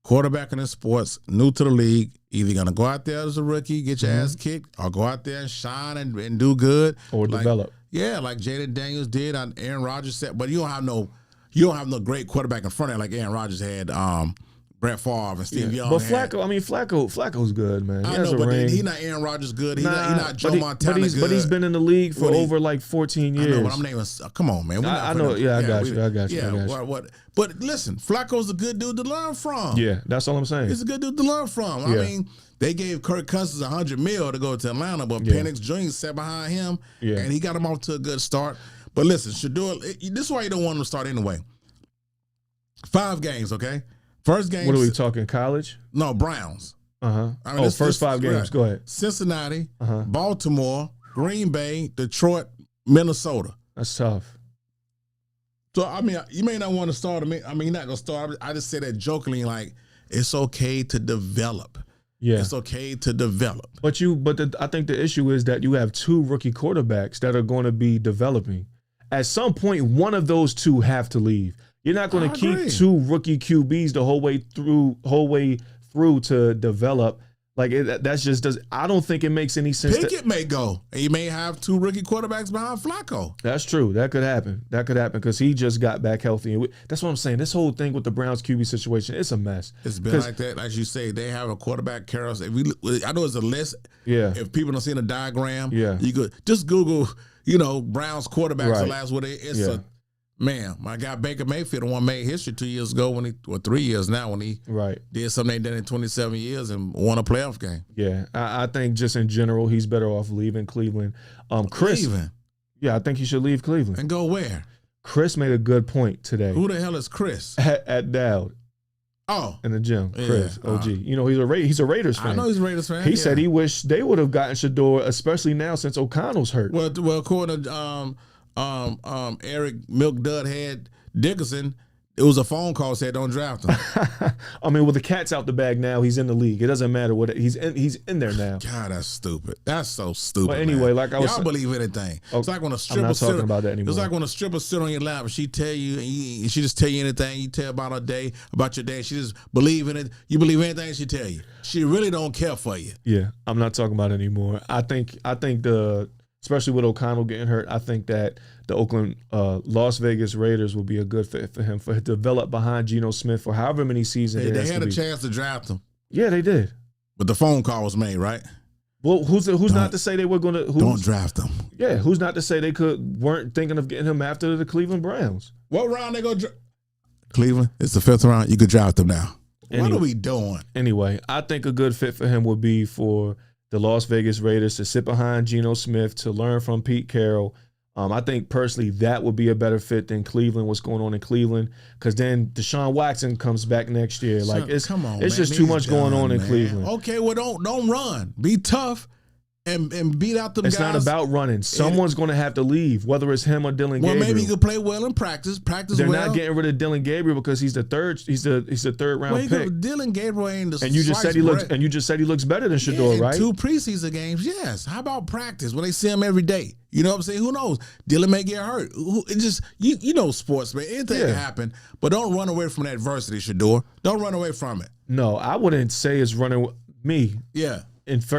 quarterbacking in sports, new to the league, either going to go out there as a rookie, get your ass kicked, or go out there and shine and do good. Or develop. Yeah, like Jaden Daniels did on Aaron Rodgers said, but you don't have no great quarterback in front of him like Aaron Rodgers had Brett Favre and Steve Young. But Flacco's good, man. He has a ring. He's not Aaron Rodgers good. He's not Joe Montana good. But he's been in the league for over like 14 years. I know, but I'm naming. Come on, man. I know. Yeah, I got you. Yeah, but listen, Flacco's a good dude to learn from. Yeah, that's all I'm saying. He's a good dude to learn from. Yeah. I mean, they gave Kirk Cousins $100 million to go to Atlanta, but Penix Jr. sat behind him, and he got him off to a good start. But listen, Shedeur, this is why you don't want him to start anyway. 5 games, okay? First game. What are we talking, college? No, Browns. I mean, first 5 games. Right. Go ahead. Cincinnati, Baltimore, Green Bay, Detroit, Minnesota. That's tough. So, I mean, you may not want to start him. I mean, you're not going to start. I just say that jokingly, like, it's okay to develop. Yeah. It's okay to develop. But I think the issue is that you have 2 rookie quarterbacks that are going to be developing. At some point, one of those 2 have to leave. You're not going to keep 2 rookie QBs the whole way through to develop. Like that's just does. I don't think it makes any sense. Pickett may go, and you may have 2 rookie quarterbacks behind Flacco. That's true. That could happen. Because he just got back healthy. And that's what I'm saying. This whole thing with the Browns QB situation, it's a mess. It's been like that. As you say, they have a quarterback carousel. I know it's a list. Yeah. If people don't see the diagram, you could just Google, Browns quarterbacks. The last one. It's man, my guy Baker Mayfield won made history 2 years ago 3 years now when he did something they did in 27 years and won a playoff game. Yeah, I think just in general he's better off leaving Cleveland. Chris, yeah, I think he should leave Cleveland and go where. Chris made a good point today. Who the hell is Chris? At Dowd. Oh, in the gym, Chris, OG. He's a Raiders fan. I know he's a Raiders fan. He said he wished they would have gotten Shedeur, especially now since O'Connell's hurt. Well, according to Eric Milk Dudhead Dickerson, it was a phone call said don't draft him. I mean, with the cat's out the bag now, he's in the league. It doesn't matter what he's in there now. God, that's stupid. That's so stupid. But anyway, man. like I was, y'all believe anything. Oh, it's like when a stripper. I'm not talking about that anymore. It's like when a stripper sit on your lap and she tell you, she just tell you anything. You tell about her day, about your day. She just believe in it. You believe anything she tell you. She really don't care for you. Yeah, I'm not talking about it anymore. I think especially with O'Connell getting hurt, I think that the Oakland, Las Vegas Raiders will be a good fit for him to develop behind Geno Smith for however many seasons. They had a chance to draft him. Yeah, they did. But the phone call was made, right? Well, who's not to say they were going to? Don't draft him. Yeah, who's not to say they weren't thinking of getting him after the Cleveland Browns? What round they go? Cleveland. It's the 5th round. You could draft him now. What are we doing? Anyway, I think a good fit for him would be for the Las Vegas Raiders to sit behind Geno Smith, to learn from Pete Carroll, I think personally that would be a better fit than Cleveland. What's going on in Cleveland? Because then Deshaun Watson comes back next year. Like Come on, it's man. just too much going on in man. Cleveland. Okay, well don't run. Be tough and beat out them It's guys. not about running. Someone's going to have to leave, whether it's him or Dylan Gabriel. Well, maybe he could play well in practice. They're well. not getting rid of Dylan Gabriel because he's the third. He's the third round pick. Dylan Gabriel ain't the. And you just said he looks. And you just said he looks better than Shedeur, right? 2 preseason games, yes. How about practice when they see him every day? You know what I'm saying? Who knows? Dylan may get hurt. It just you know sports, man. Anything can happen. But don't run away from that adversity, Shedeur. Don't run away from it. No, I wouldn't say it's running me. Yeah. If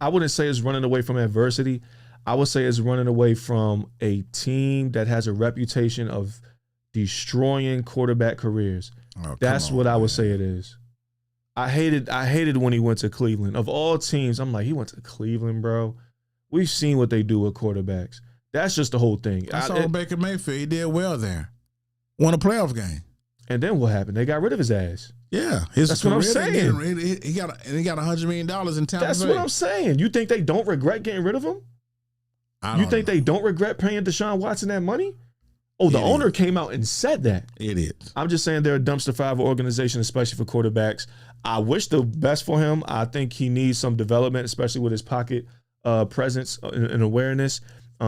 I wouldn't say it's running away from adversity, I would say it's running away from a team that has a reputation of destroying quarterback careers. Oh, That's what I would say it is. I hated when he went to Cleveland. Of all teams, I'm like, he went to Cleveland, bro. We've seen what they do with quarterbacks. That's just the whole thing. I saw Baker Mayfield. He did well there. Won a playoff game. And then what happened? They got rid of his ass. Yeah, that's what I'm saying. He got $100 million in Tampa Bay. That's what I'm saying. You think they don't regret getting rid of him? You think they don't regret paying Deshaun Watson that money? Oh, the owner came out and said that. It is. I'm just saying they're a dumpster fire of an organization, especially for quarterbacks. I wish the best for him. I think he needs some development, especially with his pocket presence and awareness.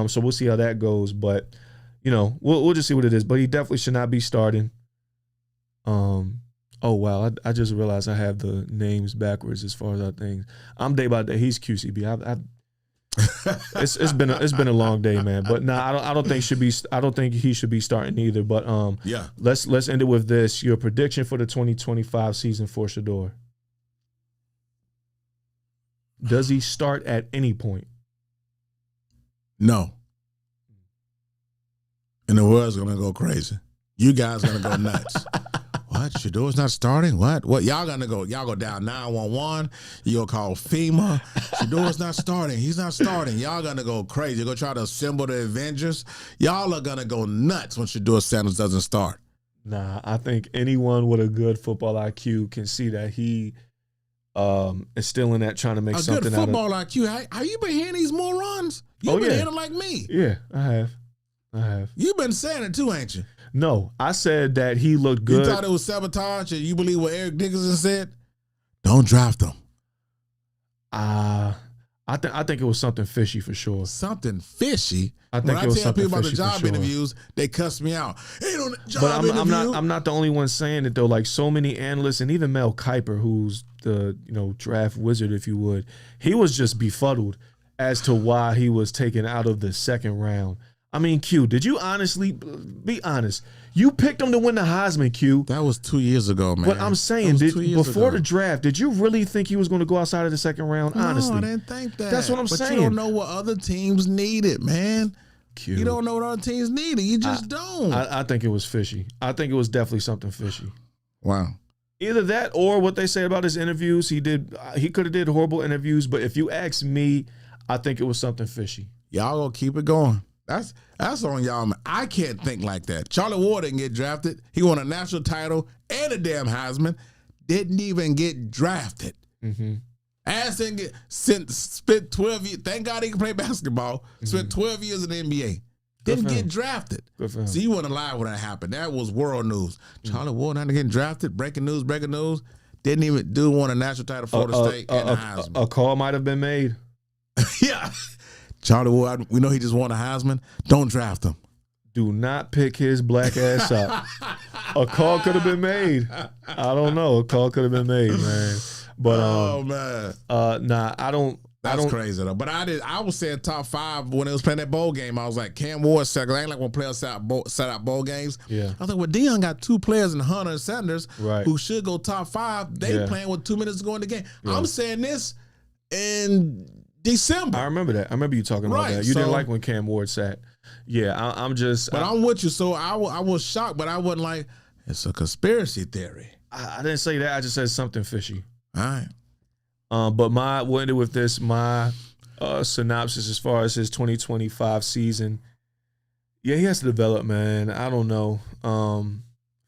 So we'll see how that goes. But, we'll just see what it is. But he definitely should not be starting. Oh, wow. I just realized I have the names backwards as far as our things. I'm day by day. He's QCB. It's been a long day, man. But I don't think he should be starting either. But let's end it with this. Your prediction for the 2025 season for Shedeur. Does he start at any point? No. And the world's gonna go crazy. You guys gonna go nuts. What? Shedeur's not starting? What? Y'all go down 911. You gonna call FEMA. Shedeur's not starting. He's not starting. Y'all gonna go crazy. You're gonna try to assemble the Avengers. Y'all are gonna go nuts when Shedeur Sanders doesn't start. Nah, I think anyone with a good football IQ can see that he is still in that trying to make something out of. A good football IQ. Have you been hearing these morons? You've been hearing them like me. Yeah, I have. You've been saying it too, ain't you? No, I said that he looked good. You thought it was sabotage, and you believe what Eric Dickerson said? Don't draft him. I think it was something fishy for sure. Something fishy. I think when I tell people about the job interviews, they cuss me out. Hey, I'm not the only one saying it though. Like so many analysts and even Mel Kiper, who's the draft wizard, if you would, he was just befuddled as to why he was taken out of the second round. I mean, Q, did you honestly, be honest, you picked him to win the Heisman, Q. That was 2 years ago, man. But I'm saying, before the draft, did you really think he was going to go outside of the second round? Honestly. No, I didn't think that. That's what I'm saying. But you don't know what other teams needed, man. Q. You don't know what other teams needed. You just don't. I think it was fishy. I think it was definitely something fishy. Wow. Either Either that or what they say about his interviews. He could have did horrible interviews, but if you ask me, I think it was something fishy. Y'all gonna keep it going. That's on y'all, man. I can't think like that. Charlie Ward didn't get drafted. He won a national title and a damn Heisman. Didn't even get drafted. Mm-hmm. Ass didn't spent 12 years. Thank God he can play basketball. Spent 12 years in the NBA. Didn't get drafted. Good for him. See, you weren't alive when that happened. That was world news. Charlie Ward not getting drafted. Breaking news. Didn't even won a national title for Florida State and a Heisman. A call might have been made. Yeah. Charlie Ward, we know he just won a Heisman. Don't draft him. Do not pick his black ass up. A call could have been made. I don't know. A call could have been made, man. But man. I don't. That's crazy though. But I was saying top 5 when it was playing that bowl game. I was like, Cam Ward second. I ain't like when players set out bowl games. Yeah. I was like, well, Deion got 2 players in Hunter and Sanders who should go top 5. They playing with 2 minutes to go in the game. Yeah. I'm saying this in December. I remember that. I remember you talking about that. You didn't like when Cam Ward sat. Yeah, I'm just. But I'm with you. So I was shocked, but I wasn't like, it's a conspiracy theory. I didn't say that. I just said something fishy. All right. But we'll end it with this. My synopsis as far as his 2025 season. Yeah, he has to develop, man. I don't know.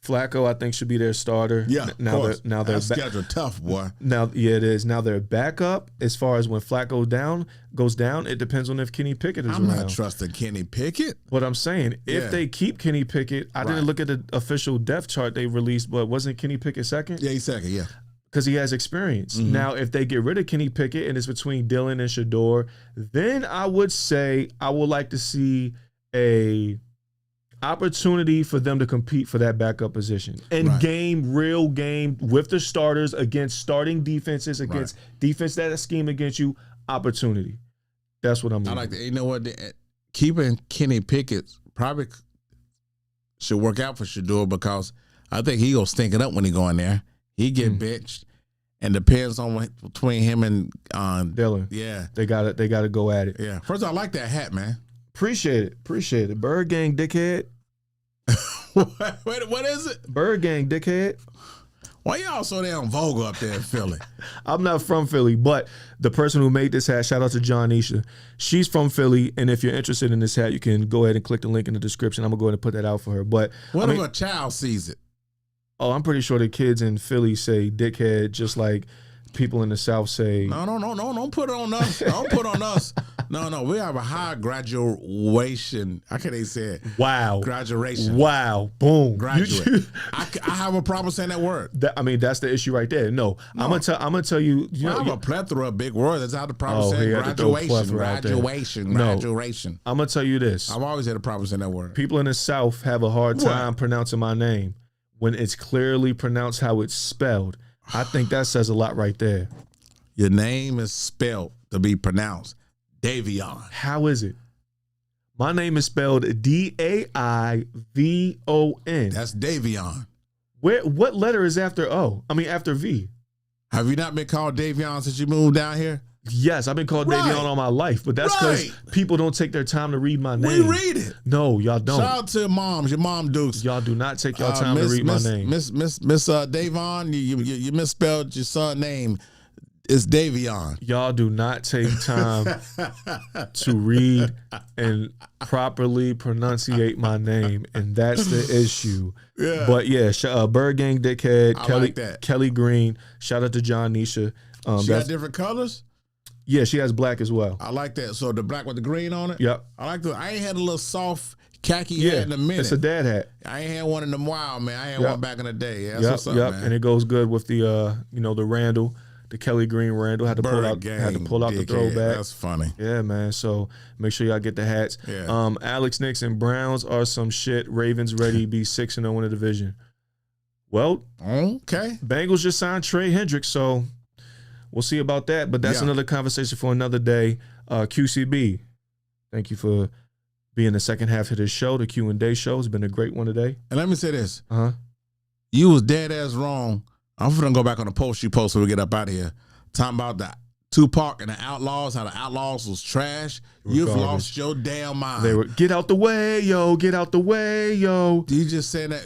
Flacco, I think, should be their starter. Yeah, now of course. they're That schedule tough, boy. Now, yeah, it is. Now their backup, as far as when Flacco goes down, it depends on if Kenny Pickett is I'm around. not trusting Kenny Pickett. What I'm saying, if Yeah. they keep Kenny Pickett, I didn't look at the official depth chart they released, but wasn't Kenny Pickett second? Yeah, he's second. Yeah. Because he has experience. Mm-hmm. Now, if they get rid of Kenny Pickett and it's between Dylan and Shedeur, then I would say I would like to see a opportunity for them to compete for that backup position and real game with the starters against starting defenses, against defense that scheme against you, opportunity. That's what I'm I like that. You know what? Keeping Kenny Pickett probably should work out for Shedeur because I think he gonna stink it up when he go in there. He get benched, and depends on what, between him and Dylan. Yeah, They gotta go at it. yeah. First, I like that hat, man. Appreciate it. Bird Gang dickhead. What is it? Bird Gang dickhead. Why y'all so damn vulgar up there in Philly? I'm not from Philly, but the person who made this hat, shout out to John Isha. She's from Philly, and if you're interested in this hat, you can go ahead and click the link in the description. I'm gonna go ahead and put that out for her. But What if a child sees it? Oh, I'm pretty sure the kids in Philly say dickhead just like people in the South say. No. Don't put it on us. Don't put it on us. No. We have a high graduation. How can they say it? Wow. Graduation. Wow. Boom. Graduate. I have a problem saying that word. That's the issue right there. No. I'm gonna tell you. I have a plethora of big words. That's how the problem saying graduation. Graduation. I'm gonna tell you this. I've always had a problem saying that word. People in the South have a hard time pronouncing my name when it's clearly pronounced how it's spelled. I think that says a lot right there. Your name is spelled to be pronounced Davion. How is it? My name is spelled Daivon. That's Davion. What letter is after O? I mean after V. Have you not been called Davion since you moved down here? Yes, I've been called Davion all my life, but that's because people don't take their time to read my name. We read it. No, y'all don't. Shout out to moms, your mom dukes. Y'all do not take your time to read my name. Miss Davon, you misspelled your son's name. It's Davion. Y'all do not take time to read and properly pronunciate my name, and that's the issue. Yeah. But yeah, Bird Gang dickhead, like Kelly Green. Shout out to John Nisha. She got different colors? Yeah, she has black as well. I like that. So the black with the green on it? Yep. I ain't had a little soft khaki hat in a minute. It's a dad hat. I ain't had one in them while, man. I had one back in the day. Yeah, that's what's up, man. And it goes good with the the Randall, the Kelly Green Randall. Had to pull out the throwback. That's funny. Yeah, man. So make sure y'all get the hats. Yeah. Alex Knicks and Browns are some shit. Ravens ready to be 6-0 in the division. Well, okay. Bengals just signed Trey Hendricks, so we'll see about that, but that's another conversation for another day. QCB, thank you for being the second half of this show, the Q&A show. It's been a great one today. And let me say this. You was dead ass wrong. I'm going to go back on the post you posted when we get up out of here. Talking about the Tupac and the Outlaws, how the Outlaws was trash. You've lost your damn mind. They were, get out the way, yo, get out the way, yo. You just saying that.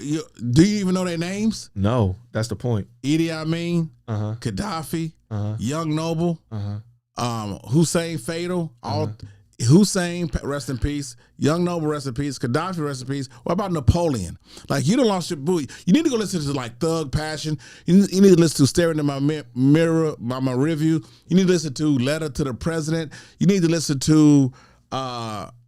Do you even know their names? No, that's the point. Idi Amin, Gaddafi, Young Noble, Hussein Fatal, Hussein, rest in peace. Young Noble, rest in peace. Gaddafi, rest in peace. What about Napoleon? Like, you done lost your boot. You need to go listen to, like, Thug Passion. You need to listen to Staring in My Mirror, my review. You need to listen to Letter to the President. You need to listen to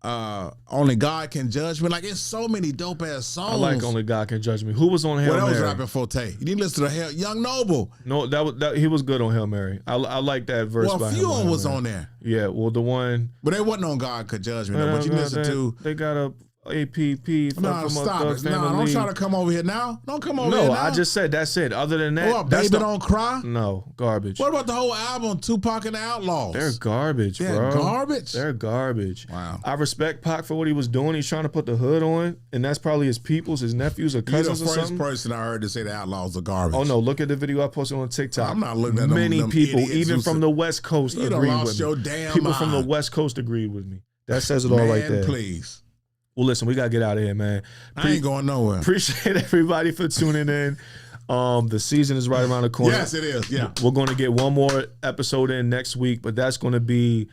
Only God Can Judge Me. Like, it's so many dope-ass songs. I like Only God Can Judge Me. Who was on Hail Mary? That was rapping Forte. You need to listen to Young Noble. No, he was good on Hail Mary. I like that verse. Well, a few of them was on there. Yeah, well, the one. But they wasn't on God Could Judge Me. No, but you listen to. They got a APP. No, stop it. No, don't try to come over here now. Don't come over here now. No, I just said that's it. Other than that, Baby Don't Cry? No, garbage. What about the whole album, Tupac and the Outlaws? They're garbage, bro. They're garbage? They're garbage. Wow. I respect Pac for what he was doing. He's trying to put the hood on, and that's probably his peoples, his nephews or cousins or something. You're the first person I heard to say the Outlaws are garbage. Oh, no, look at the video I posted on TikTok. I'm not looking at Many them people, idiots even from the West Coast, agreed with me. You done lost your damn People mind. from the West Coast agreed with me. That says it all right there. Please. Well, listen, we got to get out of here, man. I ain't going nowhere. Appreciate everybody for tuning in. The season is right around the corner. Yes, it is. Yeah. We're going to get one more episode in next week, but that's going to be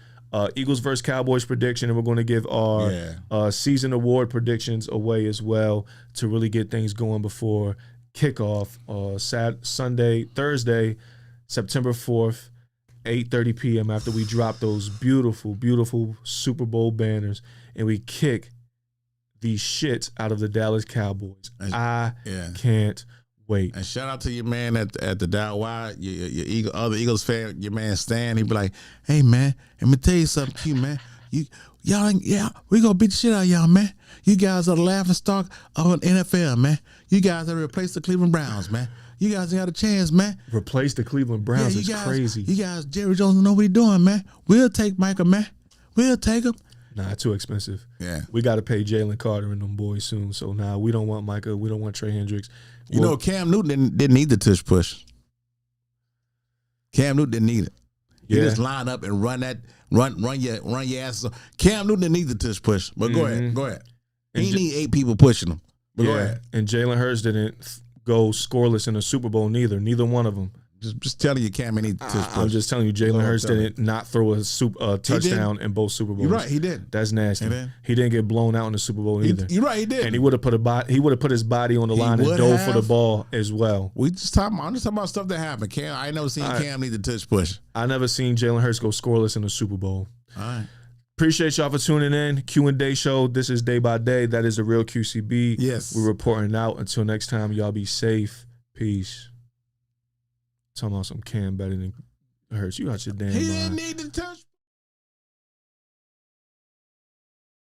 Eagles versus Cowboys prediction, and we're going to give our season award predictions away as well to really get things going before kickoff. Thursday, September 4th, 8:30 p.m. after we drop those beautiful, beautiful Super Bowl banners and we kick the shit out of the Dallas Cowboys. I can't wait. And shout out to your man at the Dow Y, your other Eagles fan, your man Stan. He be like, "Hey man, let me tell you something to you, man. Y'all, we gonna beat the shit out of y'all, man. You guys are the laughing stock of the NFL, man. You guys are replace the Cleveland Browns, man. You guys ain't got a chance, man. Replace the Cleveland Browns is crazy. You guys, Jerry Jones don't know what he's doing, man. We'll take Micah, man. We'll take him." Nah, too expensive. Yeah. We got to pay Jalen Carter and them boys soon. So, we don't want Micah. We don't want Trey Hendricks. You know, Cam Newton didn't need the tush push. Cam Newton didn't need it. You just line up and run your ass. Cam Newton didn't need the tush push. But go ahead. He need 8 people pushing him. But go ahead. And Jalen Hurts didn't go scoreless in the Super Bowl neither one of them. Just telling you, Cam, he need tush push. I'm just telling you, Jalen Hurts didn't not throw a touchdown in both Super Bowls. You're right, he did. That's nasty. He didn't get blown out in the Super Bowl either. You're right, he did. And he would have put his body on the line and dove for the ball as well. I'm just talking about stuff that happened. Cam, I ain't never seen Cam need the tush push. I never seen Jalen Hurts go scoreless in the Super Bowl. All right. Appreciate y'all for tuning in. Q&A show. This is Day by Day. That is the real QCB. Yes. We're reporting out. Until next time, y'all be safe. Peace. Talking about some Cam better than Hurts. You got your damn mind. He didn't need the touch.